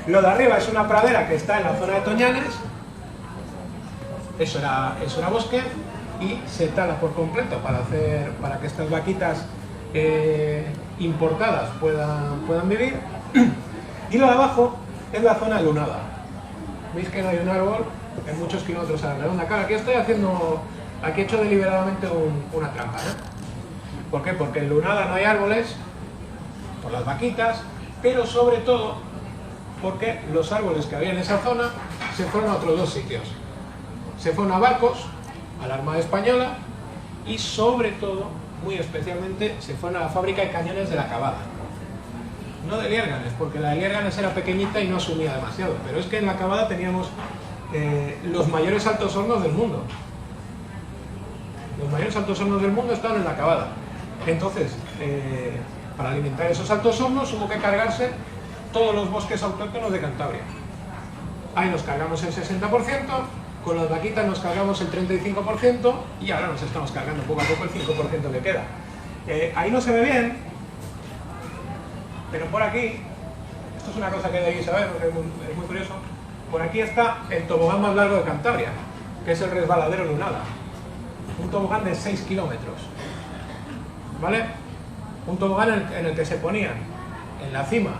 Lo de arriba es una pradera que está en la zona de Toñanes. Eso era bosque y se tala por completo para que estas vaquitas importadas puedan vivir. Y lo de abajo es la zona lunada. Veis que no hay un árbol en muchos kilómetros a la redonda. Claro, aquí he hecho deliberadamente una trampa, ¿no? ¿Por qué? Porque en lunada no hay árboles, por las vaquitas, pero sobre todo porque los árboles que había en esa zona se fueron a otros dos sitios. Se fueron a Barcos, a la Armada Española, y sobre todo, muy especialmente, se fueron a la fábrica de cañones de La Cavada. No de Liérganes, porque la de Liérganes era pequeñita y no asumía demasiado, pero es que en La Cavada teníamos los mayores altos hornos del mundo. Los mayores altos hornos del mundo estaban en La Cavada. Entonces, para alimentar esos altos hornos hubo que cargarse todos los bosques autóctonos de Cantabria. Ahí nos cargamos el 60%, con las vaquitas nos cargamos el 35% y ahora nos estamos cargando poco a poco el 5% que queda. Ahí no se ve bien, pero por aquí, esto es una cosa que debéis saber porque es muy curioso, por aquí está el tobogán más largo de Cantabria, que es el resbaladero Lunada. Un tobogán de 6 kilómetros. ¿Vale? Un tobogán en el que se ponían en la cima.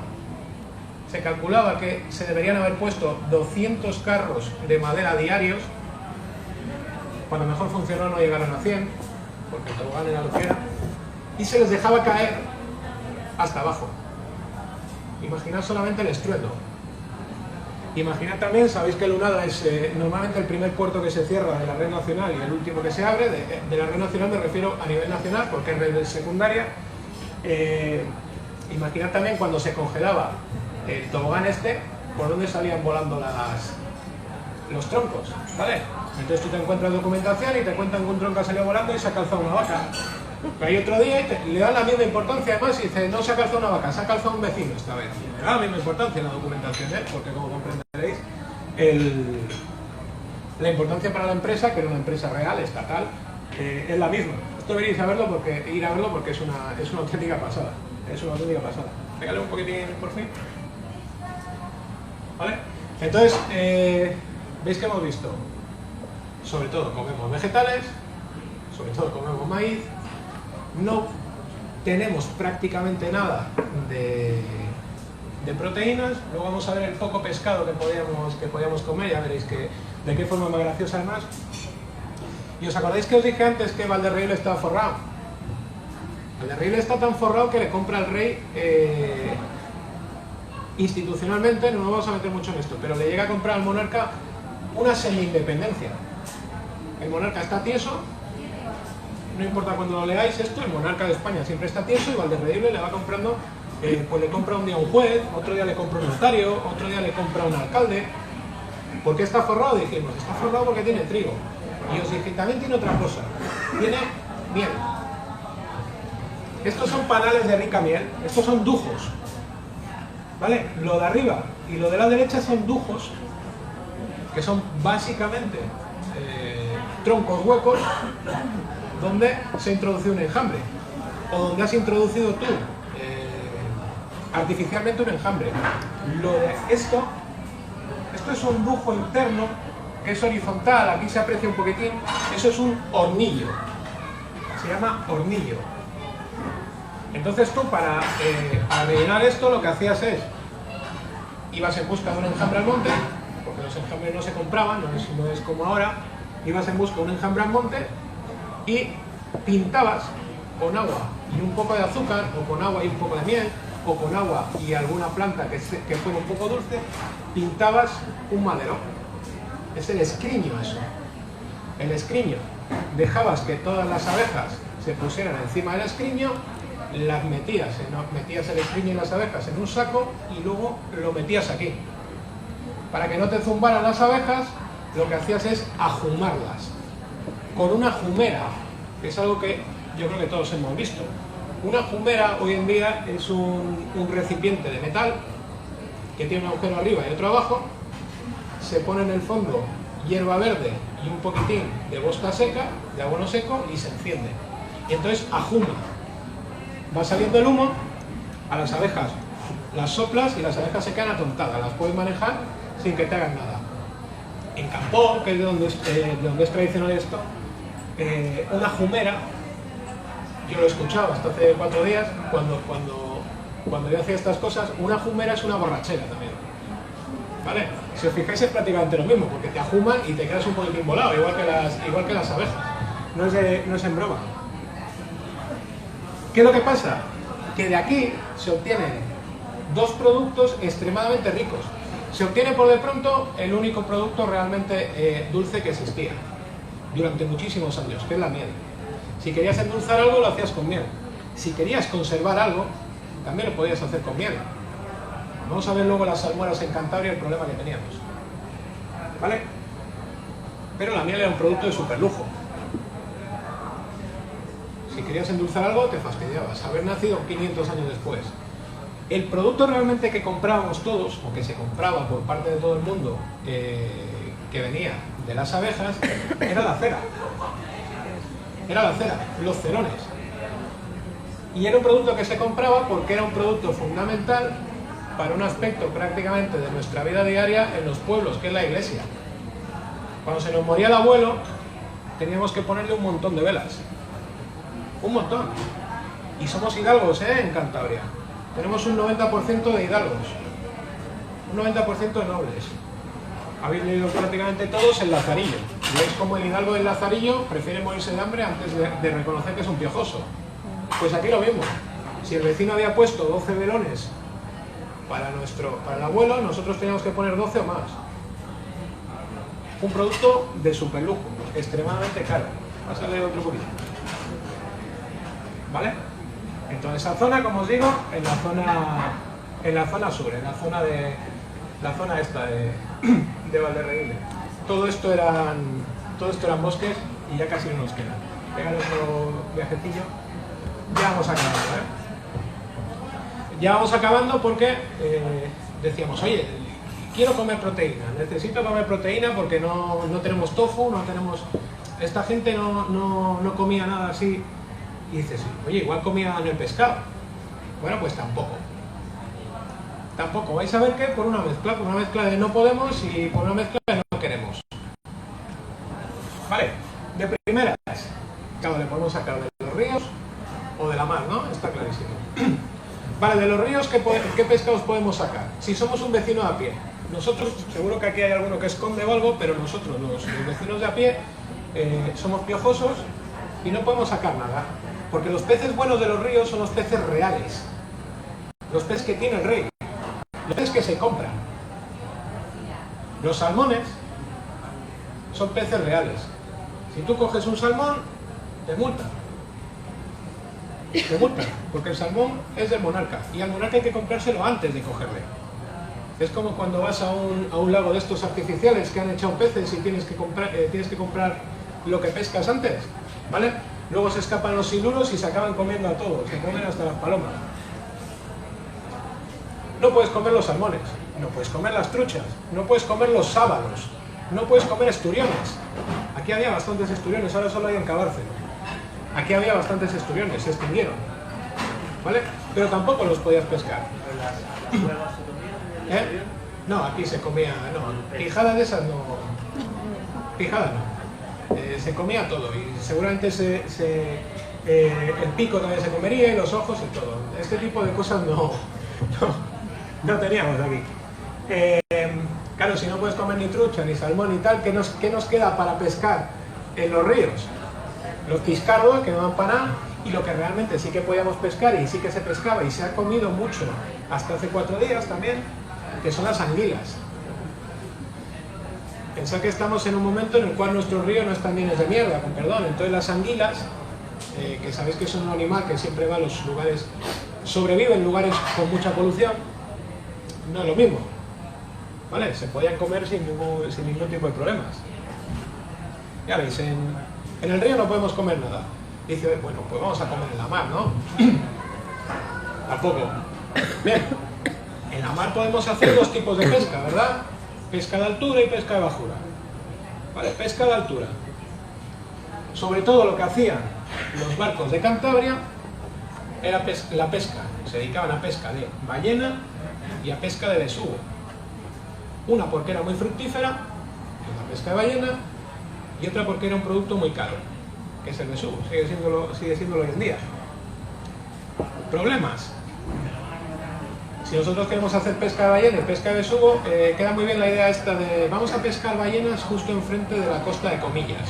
Se calculaba que se deberían haber puesto 200 carros de madera diarios. Cuando mejor funcionó no llegaron a 100, porque el tobogán era lo que era. Y se les dejaba caer hasta abajo. Imaginad solamente el estruendo. Imaginad también, sabéis que Lunada es normalmente el primer puerto que se cierra de la red nacional y el último que se abre. De la red nacional me refiero a nivel nacional, porque es red secundaria. Imaginad también cuando se congelaba el tobogán por dónde salían volando los troncos, ¿vale? Entonces tú te encuentras documentación y te cuentan que un tronco ha salido volando y se ha calzado una vaca. Pero hay otro día y le dan la misma importancia, además, y dice, no se ha calzado una vaca, se ha calzado un vecino esta vez. Le da la misma importancia en la documentación, porque como comprenderéis, la importancia para la empresa, que era una empresa real, estatal, es la misma. Esto deberíais ir a verlo porque es una auténtica pasada. Es una auténtica pasada. Pégale un poquitín por fin. ¿Vale? Entonces, ¿veis que hemos visto? Sobre todo comemos vegetales, sobre todo comemos maíz, no tenemos prácticamente nada de proteínas. Luego vamos a ver el poco pescado que podíamos comer, ya veréis de qué forma más graciosa además. ¿Y os acordáis que os dije antes que Valderrey estaba forrado? Valderrey está tan forrado que le compra al rey institucionalmente, no nos vamos a meter mucho en esto, pero le llega a comprar al monarca una semi-independencia. El monarca está tieso, no importa cuando lo leáis esto, el monarca de España siempre está tieso y Valderrey le va comprando, pues le compra un día un juez, otro día le compra un notario, otro día le compra un alcalde. ¿Por qué está forrado? Dijimos, está forrado porque tiene trigo. Y os dije, también tiene otra cosa, tiene miel. Estos son panales de rica miel, estos son dujos, ¿vale? Lo de arriba y lo de la derecha son dujos, que son básicamente troncos huecos donde se introduce un enjambre, o donde has introducido tú artificialmente un enjambre. Esto es un dujo interno, que es horizontal, aquí se aprecia un poquitín, eso es un hornillo, se llama hornillo. Entonces tú para rellenar esto lo que hacías ibas en busca de un enjambre al monte, porque los enjambres no se compraban, no es como ahora, ibas en busca de un enjambre al monte y pintabas con agua y un poco de azúcar, o con agua y un poco de miel, o con agua y alguna planta que fuera un poco dulce, pintabas un madero. Es el escriño eso. El escriño. Dejabas que todas las abejas se pusieran encima del escriño las metías el string y las abejas en un saco y luego lo metías aquí. Para que no te zumbaran las abejas, lo que hacías es ajumarlas con una jumera, que es algo que yo creo que todos hemos visto. Una jumera hoy en día es un recipiente de metal que tiene un agujero arriba y otro abajo, se pone en el fondo hierba verde y un poquitín de bosca seca, de abono seco, y se enciende. Y entonces ajuma. Va saliendo el humo, a las abejas las soplas y las abejas se quedan atontadas, las puedes manejar sin que te hagan nada. En Campoo, que es de donde es tradicional esto, una jumera, yo lo he escuchado hasta hace 4 días, cuando yo hacía estas cosas, una jumera es una borrachera también. ¿Vale? Si os fijáis es prácticamente lo mismo, porque te ajuman y te quedas un poquitín volado, igual que las abejas. No es en broma. ¿Qué es lo que pasa? Que de aquí se obtienen 2 productos extremadamente ricos. Se obtiene por de pronto el único producto realmente dulce que existía durante muchísimos años, que es la miel. Si querías endulzar algo, lo hacías con miel. Si querías conservar algo, también lo podías hacer con miel. Vamos a ver luego las salmueras en Cantabria, el problema que teníamos. ¿Vale? Pero la miel era un producto de super lujo. Si querías endulzar algo, te fastidiabas. Haber nacido 500 años después. El producto realmente que comprábamos todos, o que se compraba por parte de todo el mundo, que venía de las abejas, era la cera. Era la cera, los cerones. Y era un producto que se compraba porque era un producto fundamental para un aspecto prácticamente de nuestra vida diaria en los pueblos, que es la iglesia. Cuando se nos moría el abuelo, teníamos que ponerle un montón de velas. Un montón. Y somos hidalgos, en Cantabria. Tenemos un 90% de hidalgos. Un 90% de nobles. Habéis leído prácticamente todos el Lazarillo. ¿Veis cómo el hidalgo del Lazarillo prefiere morirse de hambre antes de reconocer que es un piojoso? Pues aquí lo mismo. Si el vecino había puesto 12 velones para el abuelo, nosotros teníamos que poner 12 o más. Un producto de super lujo, extremadamente caro. Vas a leer otro poquito. ¿Vale? En toda esa zona, como os digo, en la zona sur, en la zona esta de Valderredible. Todo esto eran bosques y ya casi no nos queda. Pegar otro viajecillo. Ya vamos acabando, Ya vamos acabando porque decíamos, oye, quiero comer proteína, necesito comer proteína porque no tenemos tofu, no tenemos... Esta gente no comía nada así. Y dices, oye, igual comían el pescado. Bueno, pues tampoco. Tampoco. Vais a ver que por una mezcla de no podemos y por una mezcla de no queremos. Vale, de primeras, claro, le podemos sacar de los ríos o de la mar, ¿no? Está clarísimo. Vale, de los ríos, ¿qué pescados podemos sacar? Si somos un vecino de a pie. Nosotros, seguro que aquí hay alguno que esconde o algo, pero nosotros, los vecinos de a pie, somos piojosos y no podemos sacar nada. Porque los peces buenos de los ríos son los peces reales. Los peces que tiene el rey. Los peces que se compran. Los salmones son peces reales. Si tú coges un salmón, te multan. Te multan, porque el salmón es del monarca. Y al monarca hay que comprárselo antes de cogerle. Es como cuando vas a un lago de estos artificiales que han echado peces y tienes que comprar lo que pescas antes. ¿Vale? Luego se escapan los siluros y se acaban comiendo a todos, se comen hasta las palomas. No puedes comer los salmones, no puedes comer las truchas, no puedes comer los sábalos, no puedes comer esturiones. Aquí había bastantes esturiones, ahora solo hay en Cabárceno. Aquí había bastantes esturiones, se extinguieron. ¿Vale? Pero tampoco los podías pescar. No, aquí se comía, no, pijada de esas no. Pijada no. Se comía todo y seguramente el pico también se comería y los ojos y todo. Este tipo de cosas no teníamos aquí. Claro, si no puedes comer ni trucha, ni salmón, ni tal, ¿qué nos queda para pescar en los ríos? Los quiscardos, que no dan para nada, y lo que realmente sí que podíamos pescar y sí que se pescaba y se ha comido mucho hasta hace 4 días también, que son las anguilas. Pensad que estamos en un momento en el cual nuestros ríos no están llenos de mierda, con perdón. Entonces las anguilas que sabéis que es un animal que siempre va a los lugares, sobrevive en lugares con mucha polución, no es lo mismo, ¿vale? Se podían comer sin ningún tipo de problemas. Ya veis, en el río no podemos comer nada. Dice, bueno, pues vamos a comer en la mar, ¿no? Tampoco. Bien, en la mar podemos hacer dos tipos de pesca, ¿verdad? Pesca de altura y pesca de bajura. Vale, pesca de altura. Sobre todo lo que hacían los barcos de Cantabria era la pesca. Se dedicaban a pesca de ballena y a pesca de besugo. Una porque era muy fructífera, la pesca de ballena, y otra porque era un producto muy caro, que es el besugo. Sigue siéndolo hoy en día. Problemas. Si nosotros queremos hacer pesca de ballena y pesca de besugo, queda muy bien la idea esta de vamos a pescar ballenas justo enfrente de la costa de Comillas.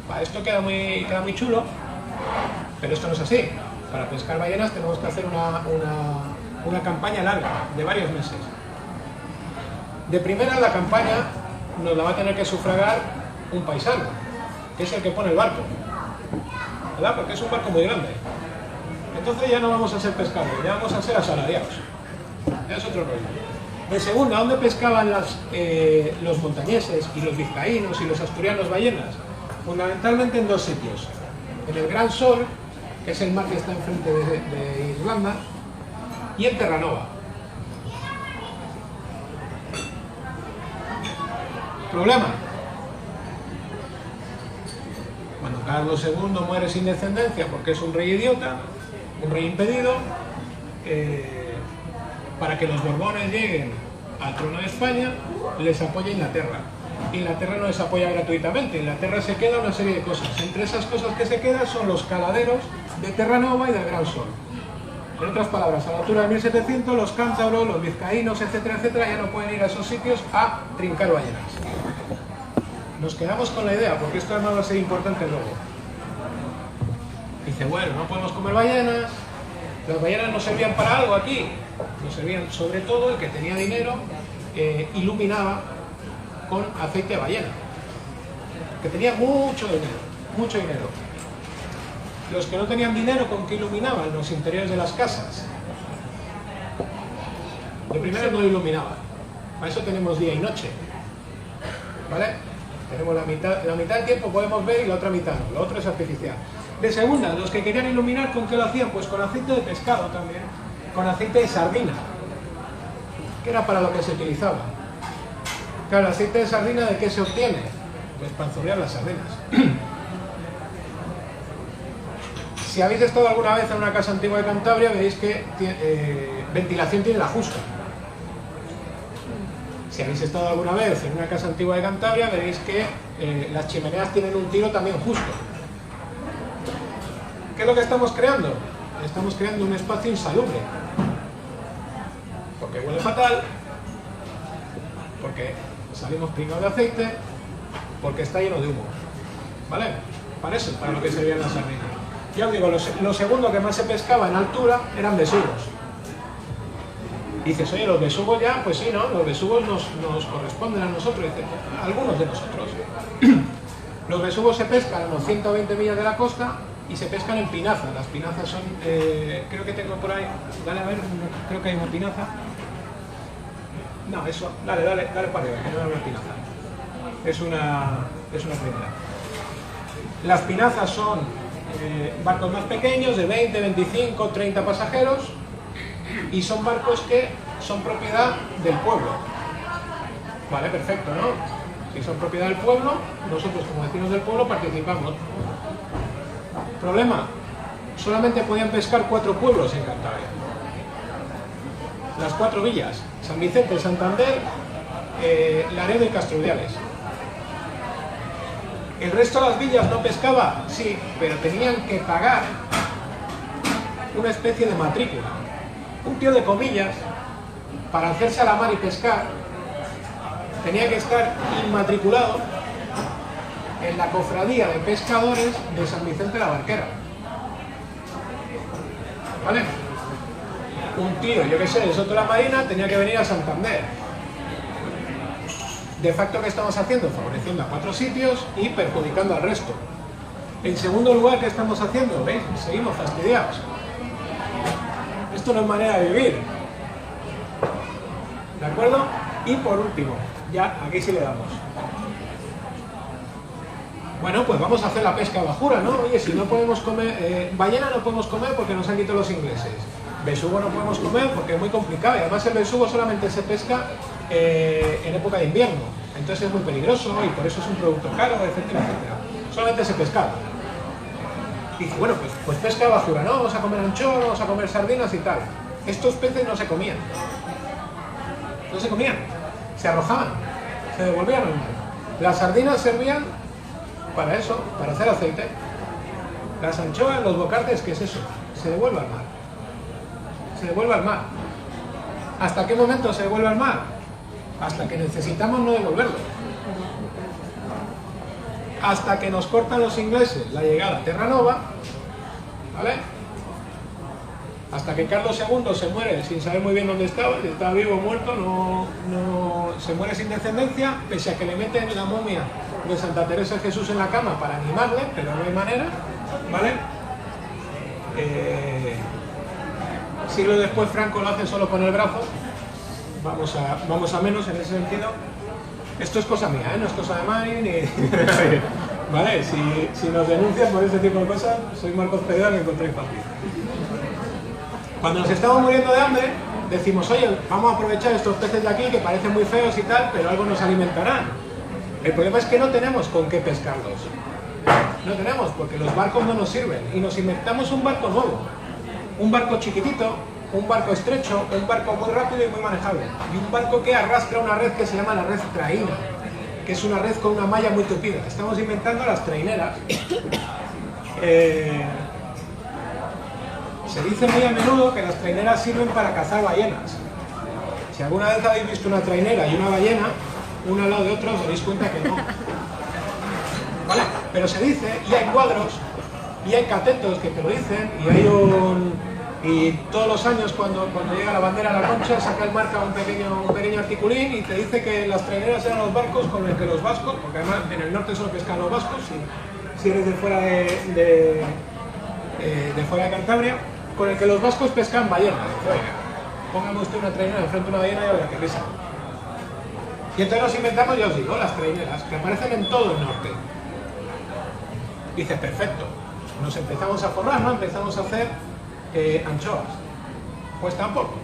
Vale, esto queda muy chulo, pero esto no es así. Para pescar ballenas tenemos que hacer una campaña larga, de varios meses. De primera, la campaña nos la va a tener que sufragar un paisano, que es el que pone el barco, ¿verdad? Porque es un barco muy grande. Entonces ya no vamos a ser pescadores, ya vamos a ser asalariados. Ya es otro rollo. De segunda, ¿dónde pescaban los montañeses y los vizcaínos y los asturianos ballenas? Fundamentalmente en dos sitios. En el Gran Sol, que es el mar que está enfrente de Irlanda, y en Terranova. Problema. Cuando Carlos II muere sin descendencia porque es un rey idiota, un rey impedido, para que los Borbones lleguen al trono de España, les apoya Inglaterra. Inglaterra no les apoya gratuitamente, Inglaterra se queda una serie de cosas. Entre esas cosas que se quedan son los caladeros de Terranova y del Gran Sol. En otras palabras, a la altura de 1700 los cántabros, los vizcaínos, etcétera, etcétera, ya no pueden ir a esos sitios a trincar ballenas. Nos quedamos con la idea, porque esto además va a ser importante luego. Dice, bueno, no podemos comer ballenas, las ballenas no servían para algo aquí, no servían, sobre todo el que tenía dinero, iluminaba con aceite de ballena, que tenía mucho dinero. Los que no tenían dinero, ¿con qué iluminaban? Los interiores de las casas. De primera no iluminaban, para eso tenemos día y noche, ¿vale? Tenemos la mitad del tiempo podemos ver y la otra mitad no, lo otro es artificial. De segunda, los que querían iluminar, ¿con qué lo hacían? Pues con aceite de pescado también, con aceite de sardina, que era para lo que se utilizaba. Claro, el aceite de sardina, ¿de qué se obtiene? Pues para enzurriar las sardinas. Si habéis estado alguna vez en una casa antigua de Cantabria, veréis que ventilación tiene la justa. Si habéis estado alguna vez en una casa antigua de Cantabria, veréis que las chimeneas tienen un tiro también justo. ¿Qué es lo que estamos creando? Estamos creando un espacio insalubre. Porque huele fatal, porque salimos pringados de aceite, porque está lleno de humo. ¿Vale? Para eso, para lo que servían las sardinas. Ya os digo, lo segundo que más se pescaba en altura eran besugos. Dices, oye, los besugos ya, pues sí, ¿no? Los besugos nos corresponden a nosotros, dice, a algunos de nosotros. Los besugos se pescan a unos 120 millas de la costa y se pescan en pinaza. Las pinazas son, creo que tengo por ahí, dale a ver, creo que hay una pinaza. No, eso, dale para arriba, que no es una pinaza. Es una primera. Las pinazas son barcos más pequeños, de 20, 25, 30 pasajeros, y son barcos que son propiedad del pueblo. Vale, perfecto, ¿no? Si son propiedad del pueblo, nosotros como vecinos del pueblo participamos. Problema, solamente podían pescar 4 pueblos en Cantabria. Las 4 villas, San Vicente, Santander, Laredo y Castroviales. ¿El resto de las villas no pescaba? Sí, pero tenían que pagar una especie de matrícula. Un tío de Comillas, para hacerse a la mar y pescar, tenía que estar inmatriculado en la cofradía de pescadores de San Vicente de la Barquera. ¿Vale? Un tío, yo que sé, de Soto de la Marina, tenía que venir a Santander. De facto, ¿qué estamos haciendo? Favoreciendo a 4 sitios y perjudicando al resto. En segundo lugar, ¿qué estamos haciendo? ¿Veis? Seguimos fastidiados. Esto no es manera de vivir. ¿De acuerdo? Y por último, ya aquí sí le damos. Bueno, pues vamos a hacer la pesca bajura, ¿no? Oye, si no podemos comer... ballena no podemos comer porque nos han quitado los ingleses. Besugo no podemos comer porque es muy complicado. Y además el besugo solamente se pesca en época de invierno. Entonces es muy peligroso y por eso es un producto caro, etcétera, etcétera. Solamente se pescaba. Dice, bueno, pues pesca bajura, ¿no? Vamos a comer anchoa, vamos a comer sardinas y tal. Estos peces no se comían. No se comían. Se arrojaban. Se devolvían al mar. Las sardinas servían para eso, para hacer aceite. Las anchoas, los bocates, ¿qué es eso? Se devuelve al mar. Se devuelve al mar. ¿Hasta qué momento se devuelve al mar? Hasta que necesitamos no devolverlo. Hasta que nos cortan los ingleses la llegada a Terranova, ¿vale? Hasta que Carlos II se muere sin saber muy bien dónde estaba, si estaba vivo o muerto, se muere sin descendencia, pese a que le meten la momia de Santa Teresa de Jesús en la cama para animarle, pero no hay manera, ¿vale? Siglos después Franco lo hace solo con el brazo, vamos a menos en ese sentido. Esto es cosa mía, no es cosa de Mari ni de nadie. ¿Vale? Si nos denuncian por ese tipo de cosas, soy Marcos Pedro, me encontréis fácil. Cuando nos estamos muriendo de hambre, decimos, oye, vamos a aprovechar estos peces de aquí que parecen muy feos y tal, pero algo nos alimentarán. El problema es que no tenemos con qué pescarlos. No tenemos, porque los barcos no nos sirven. Y nos inventamos un barco nuevo. Un barco chiquitito, un barco estrecho, un barco muy rápido y muy manejable. Y un barco que arrastra una red que se llama la red traína, que es una red con una malla muy tupida. Estamos inventando las traineras. Se dice muy a menudo que las traineras sirven para cazar ballenas. Si alguna vez habéis visto una trainera y una ballena, una al lado de otra, os daréis cuenta que no. ¿Vale? Pero se dice, y hay cuadros, y hay catetos que te lo dicen, y todos los años cuando llega la bandera a la Concha saca el marca un pequeño articulín y te dice que las traineras eran los barcos con los que los vascos, porque además en el norte solo pescan los vascos, si eres de fuera de fuera de Cantabria, con el que los vascos pescan ballenas. Póngame usted una trainera enfrente de una ballena y a ver qué pesa. Y entonces nos inventamos, ya os digo, las traineras, que aparecen en todo el norte. Dice, perfecto, nos empezamos a forrar, ¿no? Empezamos a hacer anchoas. Pues tampoco.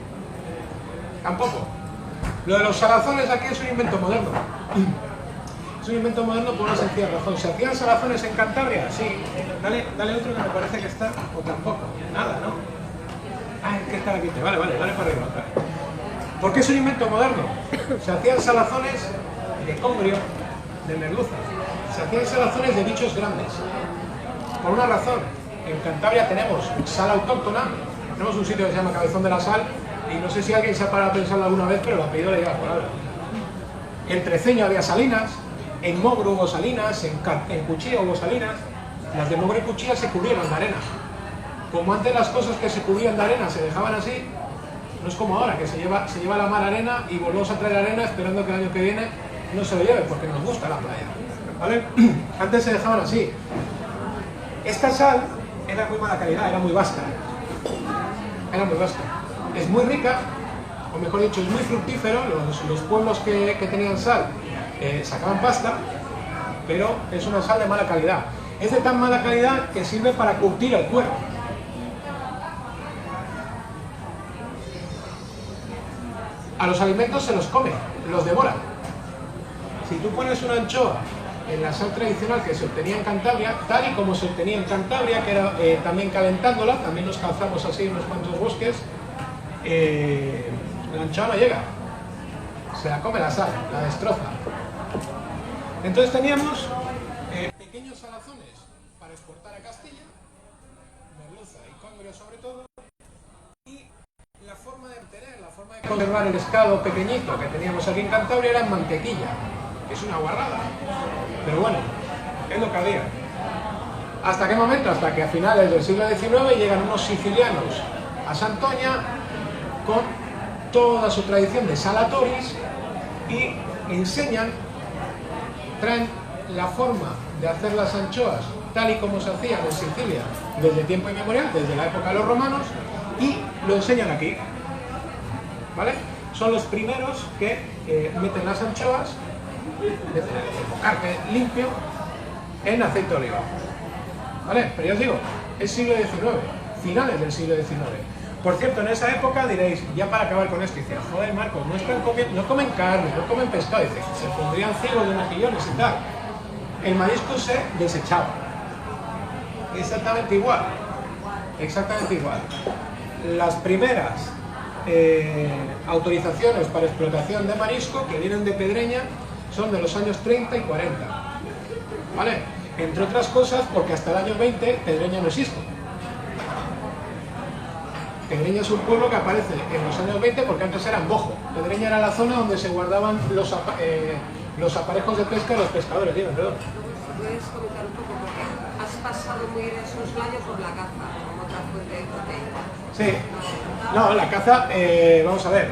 Lo de los salazones aquí es un invento moderno. Es un invento moderno por una sencilla razón. ¿Se hacían salazones en Cantabria? Sí. Dale otro que me parece que está, o tampoco. Nada, ¿no? Ah, es que está aquí. Vale, dale para arriba otra. ¿Por qué es un invento moderno? Se hacían salazones de congrio, de merluza. Se hacían salazones de bichos grandes. Por una razón. En Cantabria tenemos sal autóctona, tenemos un sitio que se llama Cabezón de la Sal, y no sé si alguien se ha parado a pensarlo alguna vez, pero el apellido le lleva por ahora. En Treceño había salinas, en Mogro hubo salinas, en Cuchilla hubo salinas. Las de Mogro y Cuchilla se cubrieron de arena. Como antes las cosas que se cubrían de arena se dejaban así, no es como ahora, que se lleva la mar arena y volvemos a traer arena esperando que el año que viene no se lo lleve, porque nos gusta la playa. ¿Vale? Antes se dejaban así. Esta sal era muy mala calidad, era muy vasca. Era muy vasca. Es muy rica, o mejor dicho, es muy fructífero. Los pueblos que tenían sal sacaban pasta, pero es una sal de mala calidad. Es de tan mala calidad que sirve para curtir el cuero. A los alimentos se los come, los devora. Si tú pones una anchoa en la sal tradicional que se obtenía en Cantabria, tal y como se obtenía en Cantabria, que era también calentándola, también nos calzamos así unos cuantos bosques, la anchoa no llega, se la come la sal, la destroza. Entonces teníamos pequeños salazones para exportar a Castilla, merluza y congrio sobre todo, y la forma de conservar el pescado pequeñito que teníamos aquí en Cantabria era en mantequilla. Es una guarrada, pero bueno, es lo que había. ¿Hasta qué momento? Hasta que a finales del siglo XIX llegan unos sicilianos a Santoña con toda su tradición de salatoris y enseñan, traen la forma de hacer las anchoas tal y como se hacía en Sicilia desde tiempo inmemorial, desde la época de los romanos, y lo enseñan aquí, ¿vale? Son los primeros que meten las anchoas, meten el carne limpio, en aceite de oliva, ¿vale? Pero ya os digo, es siglo XIX, finales del siglo XIX. Por cierto, en esa época diréis, ya para acabar con esto, dice, joder Marcos, no comen carne, no comen pescado, dice, se pondrían ciegos de mejillones y tal. El marisco se desechaba. Exactamente igual. Exactamente igual. Las primeras autorizaciones para explotación de marisco que vienen de Pedreña son de los años 30 y 40. ¿Vale? Entre otras cosas porque hasta el año 20 Pedreña no existe. Pedreña es un pueblo que aparece en los años 20 porque antes era en Bojo. Pedreña era la zona donde se guardaban los aparejos de pesca de los pescadores. Dime, perdón. ¿Puedes comentar un poco? Porque has pasado muy en soslayo por la caza, como otra fuente de proteína. Sí. No, la caza, vamos a ver.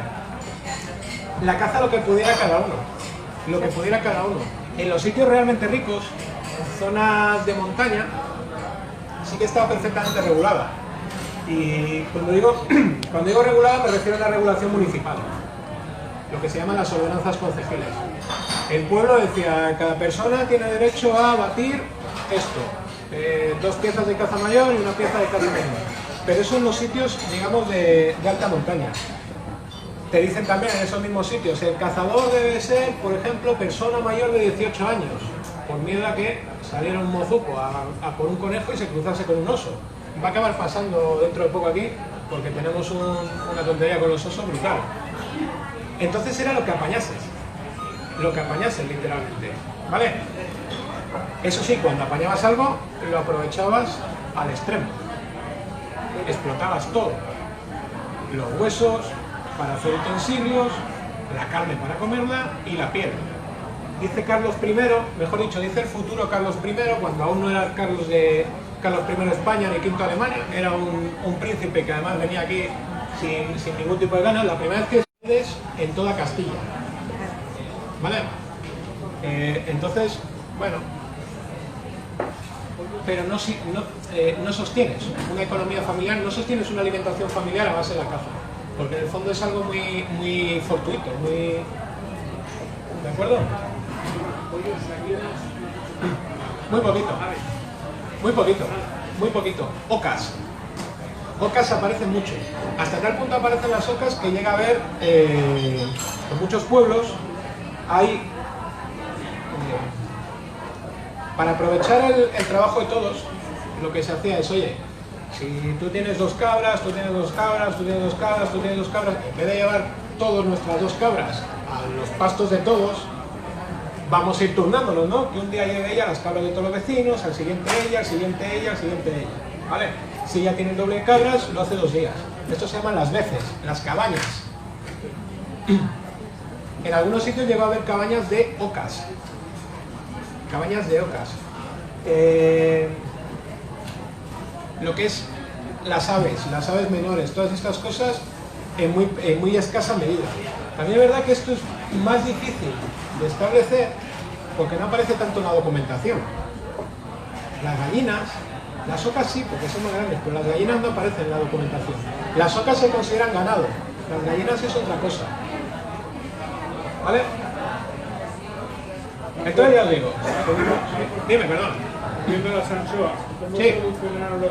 La caza lo que pudiera cada uno. Lo que pudiera cada uno. En los sitios realmente ricos, en zonas de montaña, sí que está perfectamente regulada. Y cuando digo regulada me refiero a la regulación municipal, lo que se llaman las ordenanzas concejiles. El pueblo decía, cada persona tiene derecho a batir esto, 2 piezas de caza mayor y 1 pieza de caza menor. Pero eso en los sitios, digamos, de alta montaña. Te dicen también en esos mismos sitios, el cazador debe ser, por ejemplo, persona mayor de 18 años, por miedo a que saliera un mozuco a por un conejo y se cruzase con un oso. Va a acabar pasando dentro de poco aquí, porque tenemos una tontería con los osos brutal. Entonces era lo que apañases literalmente, ¿vale? Eso sí, cuando apañabas algo, lo aprovechabas al extremo. Explotabas todo. Los huesos para hacer utensilios, la carne para comerla y la piel. Dice Carlos I, mejor dicho, dice el futuro Carlos I, cuando aún no era Carlos I de España ni V Alemania, era un príncipe que además venía aquí sin ningún tipo de ganas, la primera vez que es en toda Castilla. ¿Vale? Entonces, bueno, pero no sostienes una economía familiar, no sostienes una alimentación familiar a base de la caza, porque en el fondo es algo muy fortuito, ¿de acuerdo? Muy poquito. Ocas aparecen mucho. Hasta tal punto aparecen las ocas que llega a haber en muchos pueblos hay para aprovechar el trabajo de todos, lo que se hacía es, oye, si tú tienes 2 cabras, tú tienes 2 cabras, tú tienes 2 cabras, tú tienes 2 cabras, en vez de llevar todas nuestras 2 cabras a los pastos de todos, vamos a ir turnándonos, ¿no? Que un día lleve ella las cabras de todos los vecinos, al siguiente ella, al siguiente ella, al siguiente ella, ¿vale? Si ella tiene el doble de cabras, lo hace 2 días. Esto se llaman las veces, las cabañas. En algunos sitios llegó a haber cabañas de ocas. Lo que es las aves menores, todas estas cosas en muy escasa medida. También es verdad que esto es más difícil de establecer porque no aparece tanto en la documentación. Las gallinas, las ocas sí, porque son más grandes, pero las gallinas no aparecen en la documentación. Las ocas se consideran ganado, las gallinas es otra cosa. ¿Vale? Entonces ya os digo. Dime, perdón. Viendo las anchoas, ¿cómo Sí. se solucionaron los...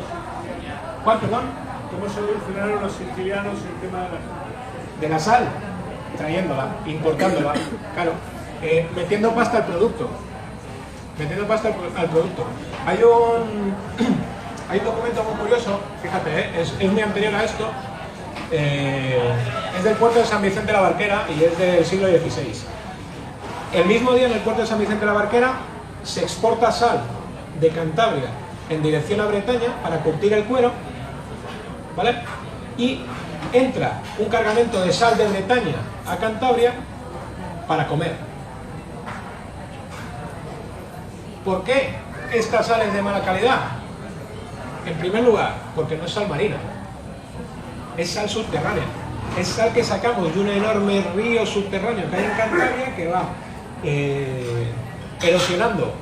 ¿Cuál, perdón? ¿Cómo solucionaron los sicilianos el tema De la sal, trayéndola, importándola, claro, metiendo pasta al producto. Hay un documento muy curioso, fíjate, es muy anterior a esto, es del puerto de San Vicente de la Barquera y es del siglo XVI. El mismo día en el puerto de San Vicente de la Barquera se exporta sal de Cantabria en dirección a Bretaña para curtir el cuero, ¿vale? Y entra un cargamento de sal de Bretaña a Cantabria para comer. ¿Por qué esta sal es de mala calidad? En primer lugar, porque no es sal marina, es sal subterránea. Es sal que sacamos de un enorme río subterráneo que hay en Cantabria que va erosionando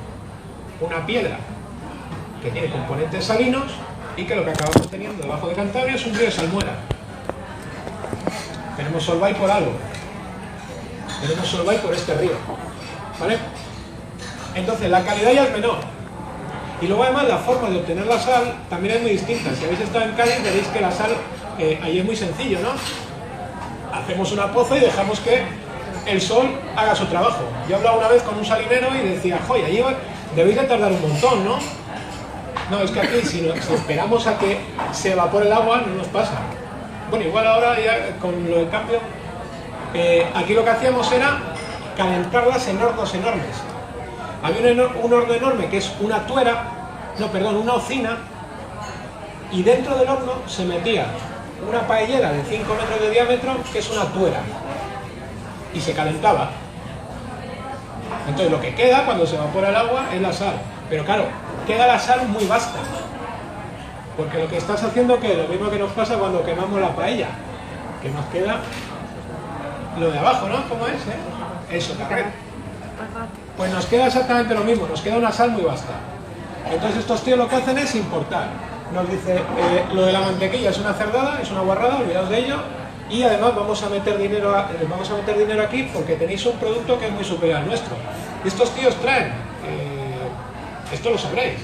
una piedra que tiene componentes salinos y que lo que acabamos teniendo debajo de Cantabria es un río de salmuera. Tenemos Solvay por algo. Tenemos Solvay por este río. ¿Vale? Entonces la calidad ya es menor. Y luego además la forma de obtener la sal también es muy distinta. Si habéis estado en Cádiz veréis que la sal ahí es muy sencillo, ¿no? Hacemos una poza y dejamos que el sol haga su trabajo. Yo hablaba una vez con un salinero y decía, joder, allí debéis de tardar un montón, ¿no? No, es que aquí si esperamos a que se evapore el agua no nos pasa. Bueno, igual ahora ya con lo del cambio, aquí lo que hacíamos era calentarlas en hornos enormes. Había un horno enorme que es una tuera, una hocina, y dentro del horno se metía una paellera de 5 metros de diámetro que es una tuera y se calentaba. Entonces lo que queda cuando se evapora el agua es la sal, pero claro, queda la sal muy vasta, porque lo que estás haciendo que es lo mismo que nos pasa cuando quemamos la paella, que nos queda lo de abajo, ¿no? ¿Cómo es? Eso, correcto. Pues nos queda exactamente lo mismo, nos queda una sal muy vasta. Entonces estos tíos lo que hacen es importar. Nos dice, lo de la mantequilla es una cerdada, es una guarrada, olvidaos de ello, y además vamos a meter dinero aquí porque tenéis un producto que es muy superior al nuestro. Y estos tíos traen, esto lo sabréis,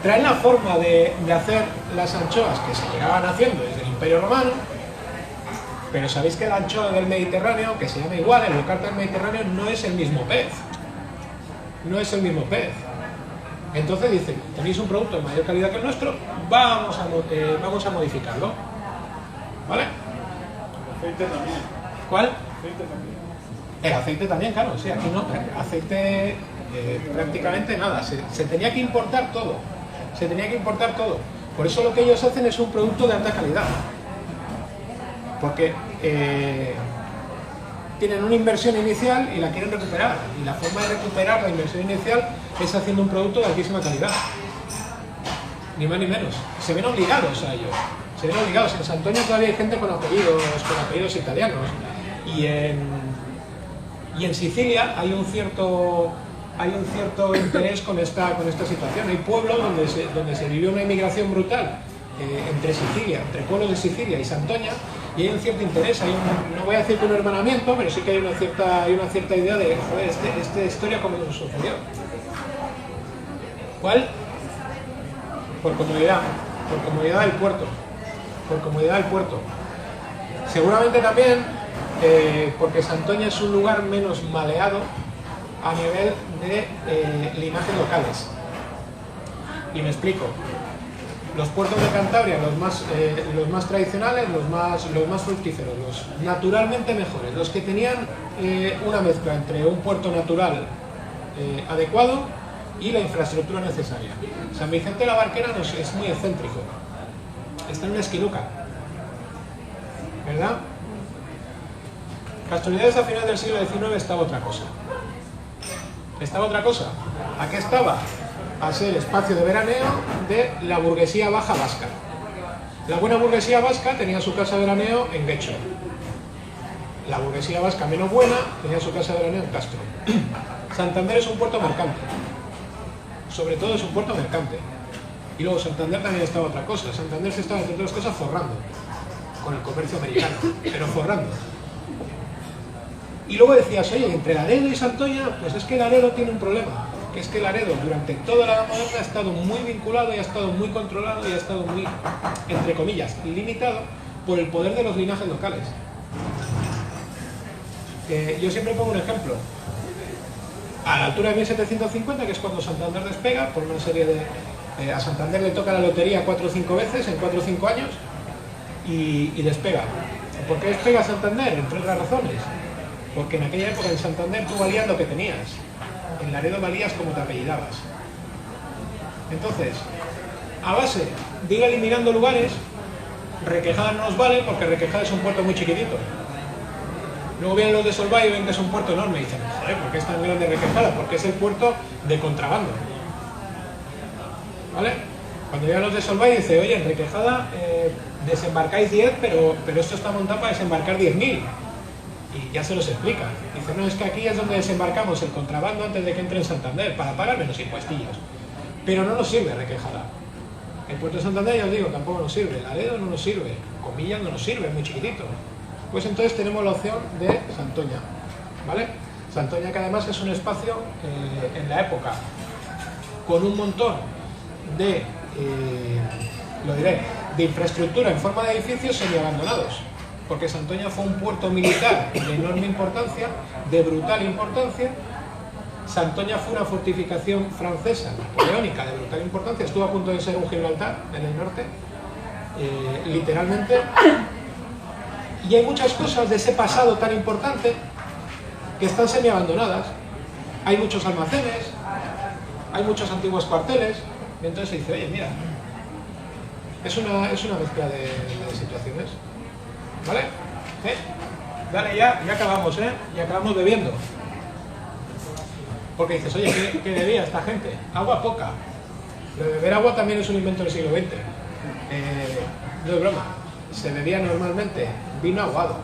traen la forma de hacer las anchoas que se llegaban haciendo desde el Imperio Romano, pero sabéis que la anchoa del Mediterráneo, que se llama igual, el locarta del Mediterráneo, no es el mismo pez. No es el mismo pez. Entonces dicen, tenéis un producto de mayor calidad que el nuestro, vamos a modificarlo. ¿Vale? El aceite también. ¿Cuál? El aceite también. El aceite también, claro, sí, aquí no, aceite prácticamente nada, se tenía que importar todo, por eso lo que ellos hacen es un producto de alta calidad, porque tienen una inversión inicial y la quieren recuperar, y la forma de recuperar la inversión inicial es haciendo un producto de altísima calidad, ni más ni menos, se ven obligados a ello, en Santoña todavía hay gente con apellidos italianos, y en Sicilia hay un cierto interés con esta situación. Hay pueblos donde se vivió una inmigración brutal entre pueblos de Sicilia y Santoña, y hay un cierto interés, no voy a decir que un hermanamiento, pero sí que hay una cierta idea de, joder, esta historia cómo nos sucedió. ¿Cuál? Por comodidad del puerto. Seguramente también porque Santoña es un lugar menos maleado a nivel de linajes locales. Y me explico. Los puertos de Cantabria, los más tradicionales, los más fructíferos, los naturalmente mejores, los que tenían una mezcla entre un puerto natural adecuado y la infraestructura necesaria. San Vicente de la Barquera es muy excéntrico. Está en una esquiluca, ¿verdad? Castronidades a finales del siglo XIX estaba otra cosa. ¿A qué estaba? A ser espacio de veraneo de la burguesía baja vasca. La buena burguesía vasca tenía su casa de veraneo en Guecho. La burguesía vasca menos buena tenía su casa de veraneo en Castro. Santander es un puerto mercante. Sobre todo es un puerto mercante. Y luego Santander también estaba otra cosa. Santander se estaba, entre otras cosas, forrando con el comercio americano, pero forrando. Y luego decías, oye, entre Laredo y Santoña, pues es que Laredo tiene un problema, que es que Laredo durante toda la Edad Moderna ha estado muy vinculado y ha estado muy controlado y ha estado muy, entre comillas, limitado por el poder de los linajes locales. Yo siempre pongo un ejemplo. A la altura de 1750, que es cuando Santander despega, por una serie de... a Santander le toca la lotería 4 o 5 veces en 4 o 5 años y despega. ¿Por qué despega Santander? Entre otras razones. Porque en aquella época en Santander tú valías lo que tenías. En Laredo valías como te apellidabas. Entonces, a base de ir eliminando lugares, Requejada no nos vale porque Requejada es un puerto muy chiquitito. Luego vienen los de Solvay y ven que es un puerto enorme y dicen, joder, ¿por qué es tan grande Requejada? Porque es el puerto de contrabando. ¿Vale? Cuando llegan los de Solvay dice, oye, en Requejada desembarcáis 10, pero esto está montado para desembarcar 10.000. Y ya se los explica. Dice, no, es que aquí es donde desembarcamos el contrabando antes de que entre en Santander, para pagar menos impuestillos. pero no nos sirve Requejada. El Puerto de Santander, ya os digo, tampoco nos sirve. Laredo no nos sirve. Comillas no nos sirve, es muy chiquitito. Pues entonces tenemos la opción de Santoña, ¿vale? Santoña, que además es un espacio en la época con un montón de, de infraestructura en forma de edificios semiabandonados, porque Santoña fue un puerto militar de enorme importancia, de brutal importancia. Santoña fue una fortificación francesa, napoleónica, de brutal importancia, estuvo a punto de ser un Gibraltar en el norte, literalmente, y hay muchas cosas de ese pasado tan importante que están semiabandonadas. Hay muchos almacenes, hay muchos antiguos cuarteles, y entonces se dice, oye, mira, es una mezcla de situaciones, ¿vale? Dale, ya acabamos, y acabamos bebiendo. Porque dices, oye, ¿qué bebía esta gente? Agua poca. Lo de beber agua también es un invento del siglo XX. No es broma. Se bebía normalmente vino aguado,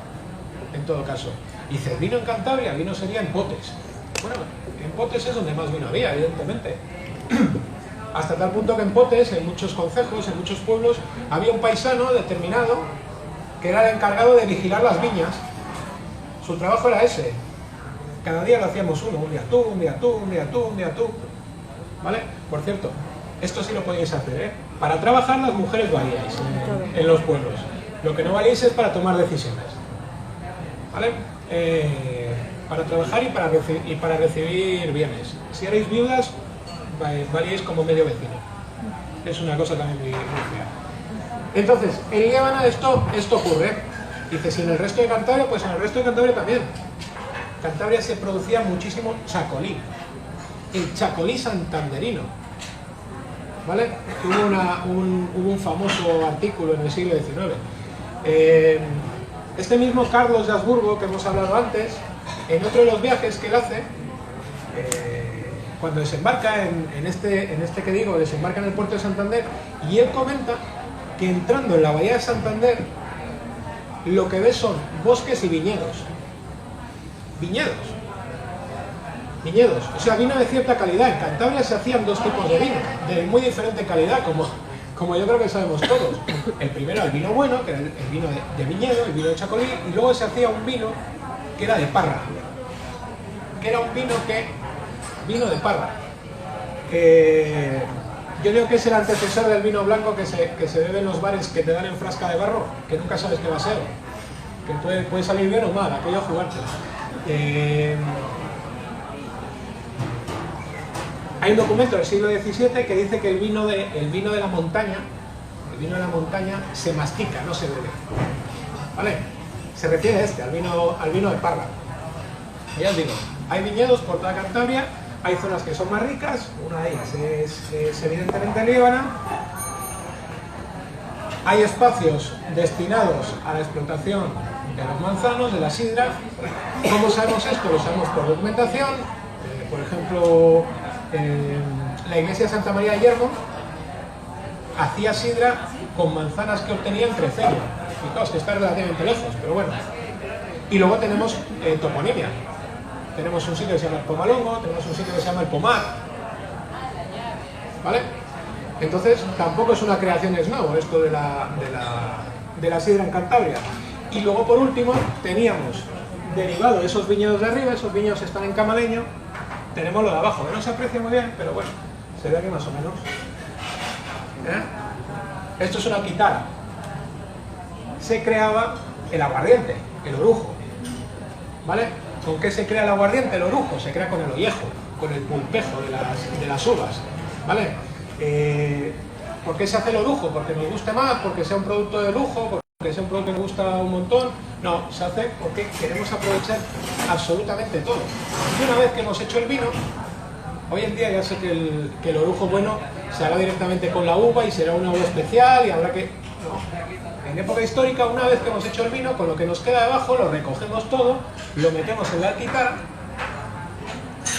en todo caso. Y dices, vino en Cantabria, vino sería en potes. Bueno, en potes es donde más vino había, evidentemente. Hasta tal punto que en potes, en muchos concejos, en muchos pueblos, había un paisano determinado que era el encargado de vigilar las viñas. Su trabajo era ese. Cada día lo hacíamos uno, un día tú, un día tú, un día tú, un día tú. ¿Vale? Por cierto, esto sí lo podéis hacer, ¿eh? Para trabajar las mujeres valíais en los pueblos. Lo que no valíais es para tomar decisiones. ¿Vale? Para trabajar y para recibir bienes. Si erais viudas, valíais como medio vecino. Es una cosa también muy fea. Entonces, en Líbana esto ocurre. Dice, si en el resto de Cantabria, pues en el resto de Cantabria también. Cantabria se producía muchísimo chacolí, el chacolí santanderino, ¿vale? Hubo un famoso artículo en el siglo XIX. Este mismo Carlos de Habsburgo, que hemos hablado antes, en otro de los viajes que él hace, cuando desembarca en este que digo, desembarca en el puerto de Santander, y él comenta que entrando en la bahía de Santander, lo que ve son bosques y viñedos. Viñedos, o sea, vino de cierta calidad. En Cantabria se hacían dos tipos de vino, de muy diferente calidad, como yo creo que sabemos todos. El primero, el vino bueno, que era el vino de viñedo, el vino de chacolí, y luego se hacía un vino que era de parra, que era un vino de parra. Yo digo que es el antecesor del vino blanco que se bebe en los bares, que te dan en frasca de barro, que nunca sabes qué va a ser, que puede salir bien o mal, aquello a jugarte. Hay un documento del siglo XVII que dice que el vino de la montaña se mastica, no se bebe, ¿vale? Se refiere a al vino de parra. Ya os digo, hay viñedos por toda Cantabria, hay zonas que son más ricas, una de ellas es evidentemente Líbana. Hay espacios destinados a la explotación de los manzanos, de la sidra. ¿Cómo sabemos esto? Lo sabemos por documentación. Por ejemplo, la iglesia de Santa María de Yermo hacía sidra con manzanas que obtenía entre Celia. Fijaos que está relativamente lejos, pero bueno. Y luego tenemos toponimia. Tenemos un sitio que se llama el Pomalongo, tenemos un sitio que se llama el Pomar. ¿Vale? Entonces, tampoco es una creación de nuevo esto de la sidra en Cantabria. Y luego, por último, teníamos, derivado de esos viñedos de arriba, esos viñedos están en Camaleño, tenemos lo de abajo, que no se aprecia muy bien, pero bueno, se ve aquí más o menos. Esto es una quitara. Se creaba el aguardiente, el orujo. ¿Vale? ¿Con qué se crea el aguardiente, el orujo? Se crea con el ollejo, con el pulpejo de las uvas. ¿Vale? ¿Por qué se hace el orujo? ¿Porque nos guste más? ¿Porque sea un producto de lujo? ¿Porque sea un producto que nos gusta un montón? No, se hace porque queremos aprovechar absolutamente todo. Y una vez que hemos hecho el vino, hoy en día ya sé que el orujo bueno se hará directamente con la uva y será una uva especial y habrá que... No. En época histórica, una vez que hemos hecho el vino, con lo que nos queda debajo, lo recogemos todo, lo metemos en la alquitara.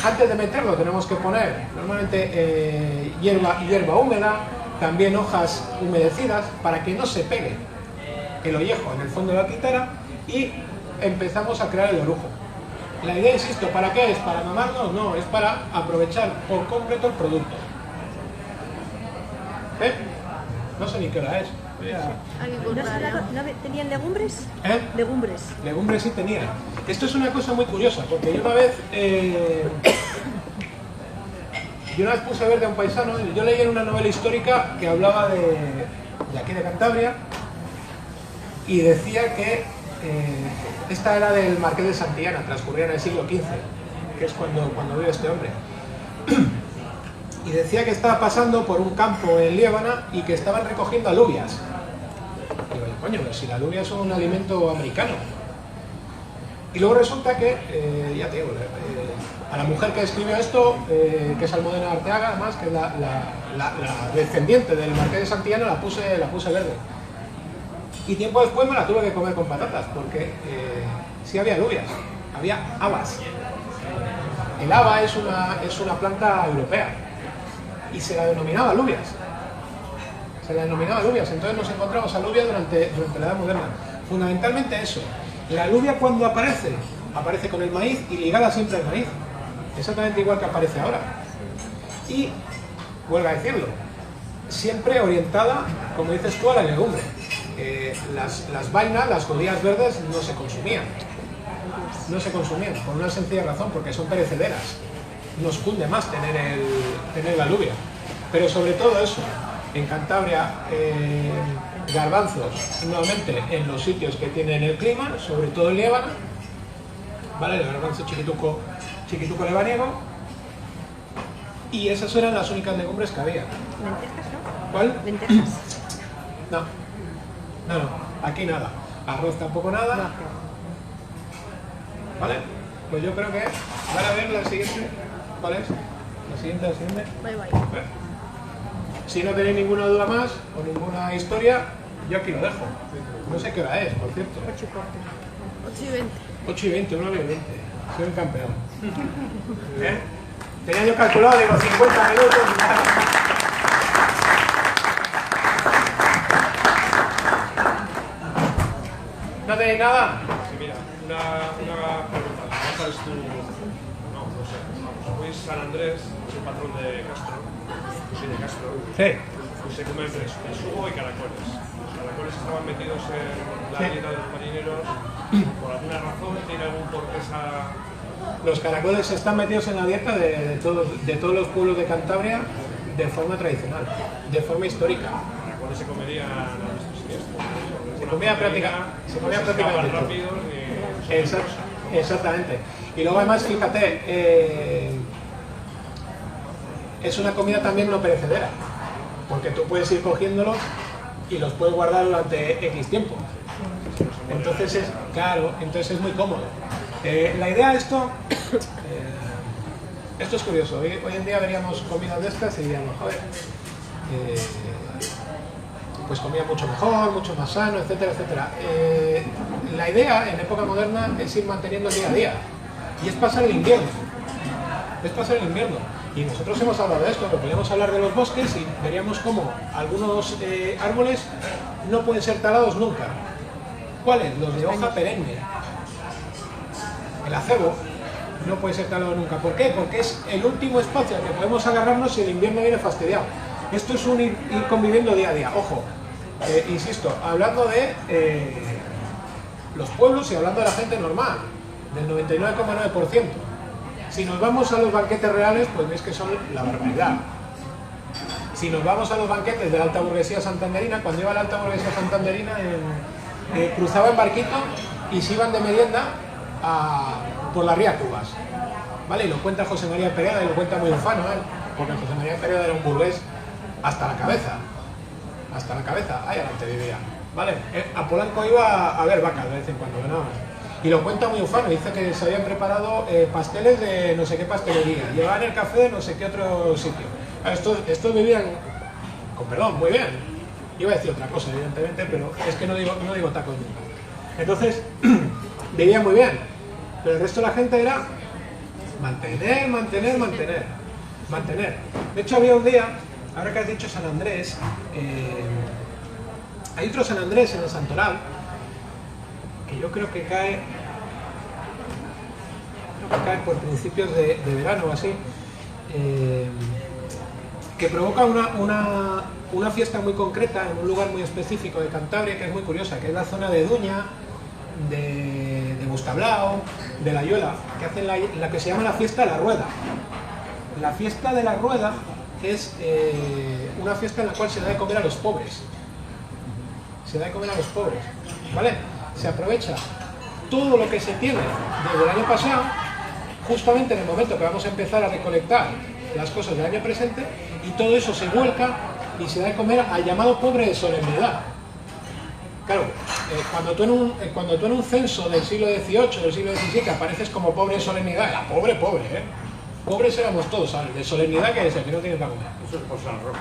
Antes de meterlo tenemos que poner normalmente hierba húmeda, también hojas humedecidas para que no se pegue el ollejo en el fondo de la alquitara, y empezamos a crear el orujo. La idea, insisto, ¿para qué es? ¿Para mamarnos? No, es para aprovechar por completo el producto. No sé ni qué hora es. Hay que ¿No, comprar. tenían legumbres? ¿Eh? Legumbres. Legumbres sí tenía. Esto es una cosa muy curiosa, porque yo una vez puse a ver de un paisano, yo leí en una novela histórica que hablaba de aquí de Cantabria, y decía que esta era del Marqués de Santillana, transcurría en el siglo XV, que es cuando vive este hombre. Y decía que estaba pasando por un campo en Liébana y que estaban recogiendo alubias. Y digo, coño, pero si la alubia es un alimento americano. Y luego resulta que, ya te digo, a la mujer que escribió esto, que es Almudena Arteaga, además, que es la descendiente del Marqués de Santillana, la puse verde. Y tiempo después me la tuve que comer con patatas, porque sí había alubias, había habas. El haba es una planta europea y se la denominaba alubias. Entonces nos encontramos alubias durante la Edad Moderna. Fundamentalmente eso. La alubia cuando aparece con el maíz y ligada siempre al maíz. Exactamente igual que aparece ahora. Y, vuelvo a decirlo, siempre orientada, como dices tú, a la legumbre. Las vainas, las judías verdes, no se consumían. No se consumían, por una sencilla razón, porque son perecederas. Nos cunde más tener la alubia. Pero sobre todo eso, en Cantabria, garbanzos, nuevamente en los sitios que tienen el clima, sobre todo en Liébana, ¿vale? El garbanzo chiquituco lebaniego, y esas eran las únicas legumbres que había. ¿Lentejas, no? ¿Cuál? ¿Lentejas? No, aquí nada. Arroz tampoco nada. ¿Vale? Pues yo creo que van a ver la siguiente. ¿Cuál es? La siguiente. Bye bye. Si no tenéis ninguna duda más o ninguna historia, yo aquí lo dejo. No sé qué hora es, por cierto. 8:20. 8:20, 9:20. Soy un campeón. ¿Eh? Tenía yo calculado, digo, 50 minutos y tal. ¿No tenéis nada? Sí, mira, una pregunta. ¿No sabes tú? No sé. Vamos, pues San Andrés es el patrón de Castro. Yo soy de Castro. Sí. Y se comen besugo y caracoles. Los caracoles estaban metidos en la dieta de los marineros. ¿Por alguna razón tiene algún porqué esa...? Los caracoles están metidos en la dieta de todos los pueblos de Cantabria de forma tradicional, de forma histórica. Caracoles se comerían a estos días. Se comía prácticamente todo. Rápidos y... Exactamente. Y luego además, fíjate, es una comida también no perecedera, porque tú puedes ir cogiéndolos y los puedes guardar durante X tiempo. Entonces es muy cómodo. La idea de esto es curioso. Hoy en día veríamos comidas de estas y diríamos, joder, pues comida mucho mejor, mucho más sano, etcétera, etcétera. La idea en época moderna es ir manteniendo el día a día y es pasar el invierno. Y nosotros hemos hablado de esto, pero podríamos hablar de los bosques y veríamos cómo algunos árboles no pueden ser talados nunca. ¿Cuáles? Los de hoja perenne. El acebo no puede ser talado nunca. ¿Por qué? Porque es el último espacio al que podemos agarrarnos si el invierno viene fastidiado. Esto es un ir conviviendo día a día. Ojo, insisto, hablando de los pueblos y hablando de la gente normal, del 99,9%. Si nos vamos a los banquetes reales, pues veis que son la barbaridad. Si nos vamos a los banquetes de la alta burguesía santanderina, cuando iba la alta burguesía santanderina, cruzaba en barquito y se iban de merienda por la ría Cubas. ¿Vale? Y lo cuenta José María Pereda y lo cuenta muy ufano, porque José María Pereda era un burgués hasta la cabeza, ahí adelante vivía. ¿Vale? A Polanco iba a ver vacas de vez en cuando, nada más. Y lo cuenta muy ufano, dice que se habían preparado pasteles de no sé qué pastelería, llevaban el café de no sé qué otro sitio. Estos vivían, con perdón, muy bien. Iba a decir otra cosa, evidentemente, pero es que no digo tacos nunca. Entonces, vivían muy bien, pero el resto de la gente era mantener. De hecho, había un día, ahora que has dicho San Andrés, hay otro San Andrés en el Santoral, que yo creo que cae por principios de verano o así, que provoca una fiesta muy concreta en un lugar muy específico de Cantabria, que es muy curiosa, que es la zona de Duña, de Bustablao, de La Ayuela, que hacen la que se llama la fiesta de la rueda. La fiesta de la rueda es una fiesta en la cual se da de comer a los pobres. Se da de comer a los pobres, ¿vale? Se aprovecha todo lo que se tiene desde el año pasado, justamente en el momento que vamos a empezar a recolectar las cosas del año presente, y todo eso se vuelca y se da de comer al llamado pobre de solemnidad. Claro, cuando tú en un censo del siglo XVIII, del siglo XVII, apareces como pobre de solemnidad, la pobre, ¿eh? Pobres éramos todos, ¿sabes? De solemnidad, que es el que no tiene para comer. Eso es por San Roque.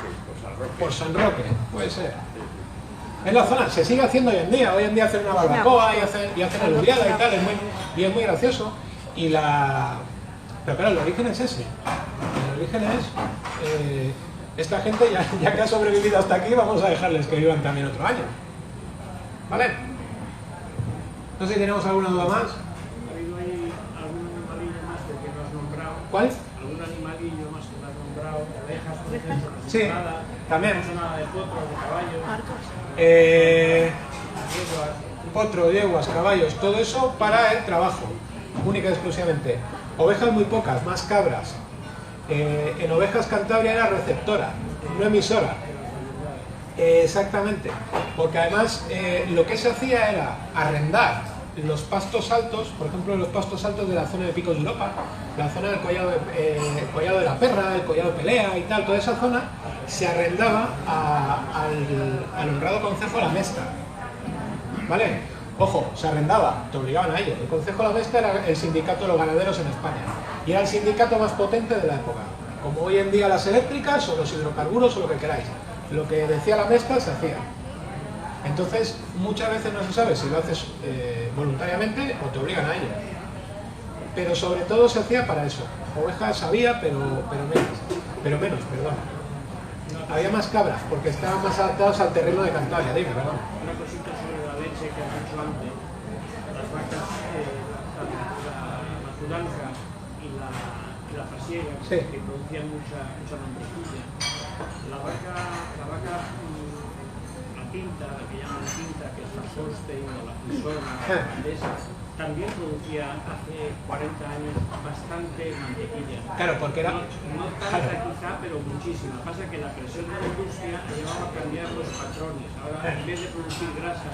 Por San Roque, puede ser. En la zona se sigue haciendo hoy en día hacen una barbacoa y hacen aluviada y tal, es muy gracioso. Pero claro, el origen es ese. El origen es, esta gente ya que ha sobrevivido hasta aquí, vamos a dejarles que vivan también otro año. ¿Vale? No sé si tenemos alguna duda más. ¿Ha habido ahí algún animalillo más que no has nombrado? ¿Cuál? ¿Algún animalillo más que no has nombrado? ¿Ovejas, por ejemplo? Sí, también. No nada de potros, de caballos, Marcos. yeguas. Potro, yeguas, caballos, todo eso para el trabajo, única y exclusivamente. Ovejas muy pocas, más cabras. En Ovejas Cantabria era receptora, no emisora. Exactamente, porque además lo que se hacía era arrendar los pastos altos, por ejemplo los pastos altos de la zona de Picos de Europa, la zona del Collado de la Perra, el Collado Pelea y tal, toda esa zona se arrendaba al honrado concejo La Mesta, ¿vale? Ojo, se arrendaba, te obligaban a ello. El concejo La Mesta era el sindicato de los ganaderos en España y era el sindicato más potente de la época, como hoy en día las eléctricas o los hidrocarburos o lo que queráis. Lo que decía La Mesta se hacía. Entonces, muchas veces no se sabe si lo haces voluntariamente o te obligan a ello. Pero sobre todo se hacía para eso. Ovejas había, pero menos. Había más cabras, porque estaban más adaptados al terreno de Cantabria. Dime, perdón. Una cosita sobre la leche que has dicho antes. Las vacas, la mazulanca y la pasiega, Sí. que producían mucha mantequilla. La vaca la pinta, la que llaman pinta, que es la Holstein o la Frisona, también producía hace 40 años bastante mantequilla. Claro, porque era... No tanta quizá, pero muchísima. Pasa que la presión de la industria llevaba a cambiar los patrones. Ahora, en vez de producir grasa,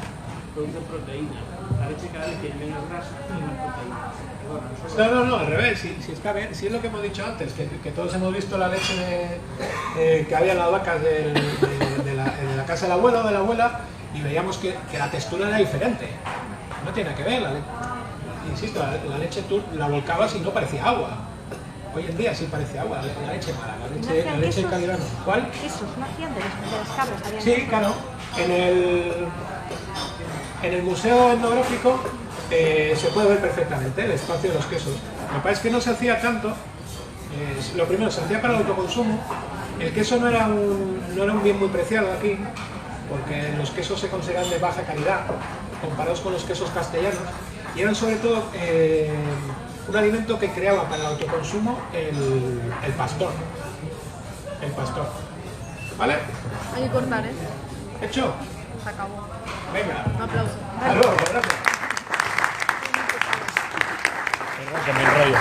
producen proteína. La leche cada vez tiene menos grasa y más proteína. No, al revés, si está bien, si es lo que hemos dicho antes, que todos hemos visto la leche que había en las vacas de la casa del abuelo o de la abuela y veíamos que la textura era diferente, no tiene nada que ver, insisto, la leche tú la volcabas y no parecía agua, hoy en día sí parece agua, la leche mala, la leche de calidad no. ¿Cuál? Quesos, no hacían de las cabras. Habían Sí, claro, en el museo etnográfico se puede ver perfectamente el espacio de los quesos. Lo que pasa es que no se hacía tanto. Lo primero, se hacía para el autoconsumo. El queso no era un bien muy preciado aquí, porque los quesos se consideran de baja calidad comparados con los quesos castellanos, y eran sobre todo un alimento que creaba para el autoconsumo el pastor. El pastor. ¿Vale? Hay que cortar, ¿eh? ¿Hecho? Se acabó. Venga. Un aplauso. Hasta luego, gracias. Perdón, que me enrollo.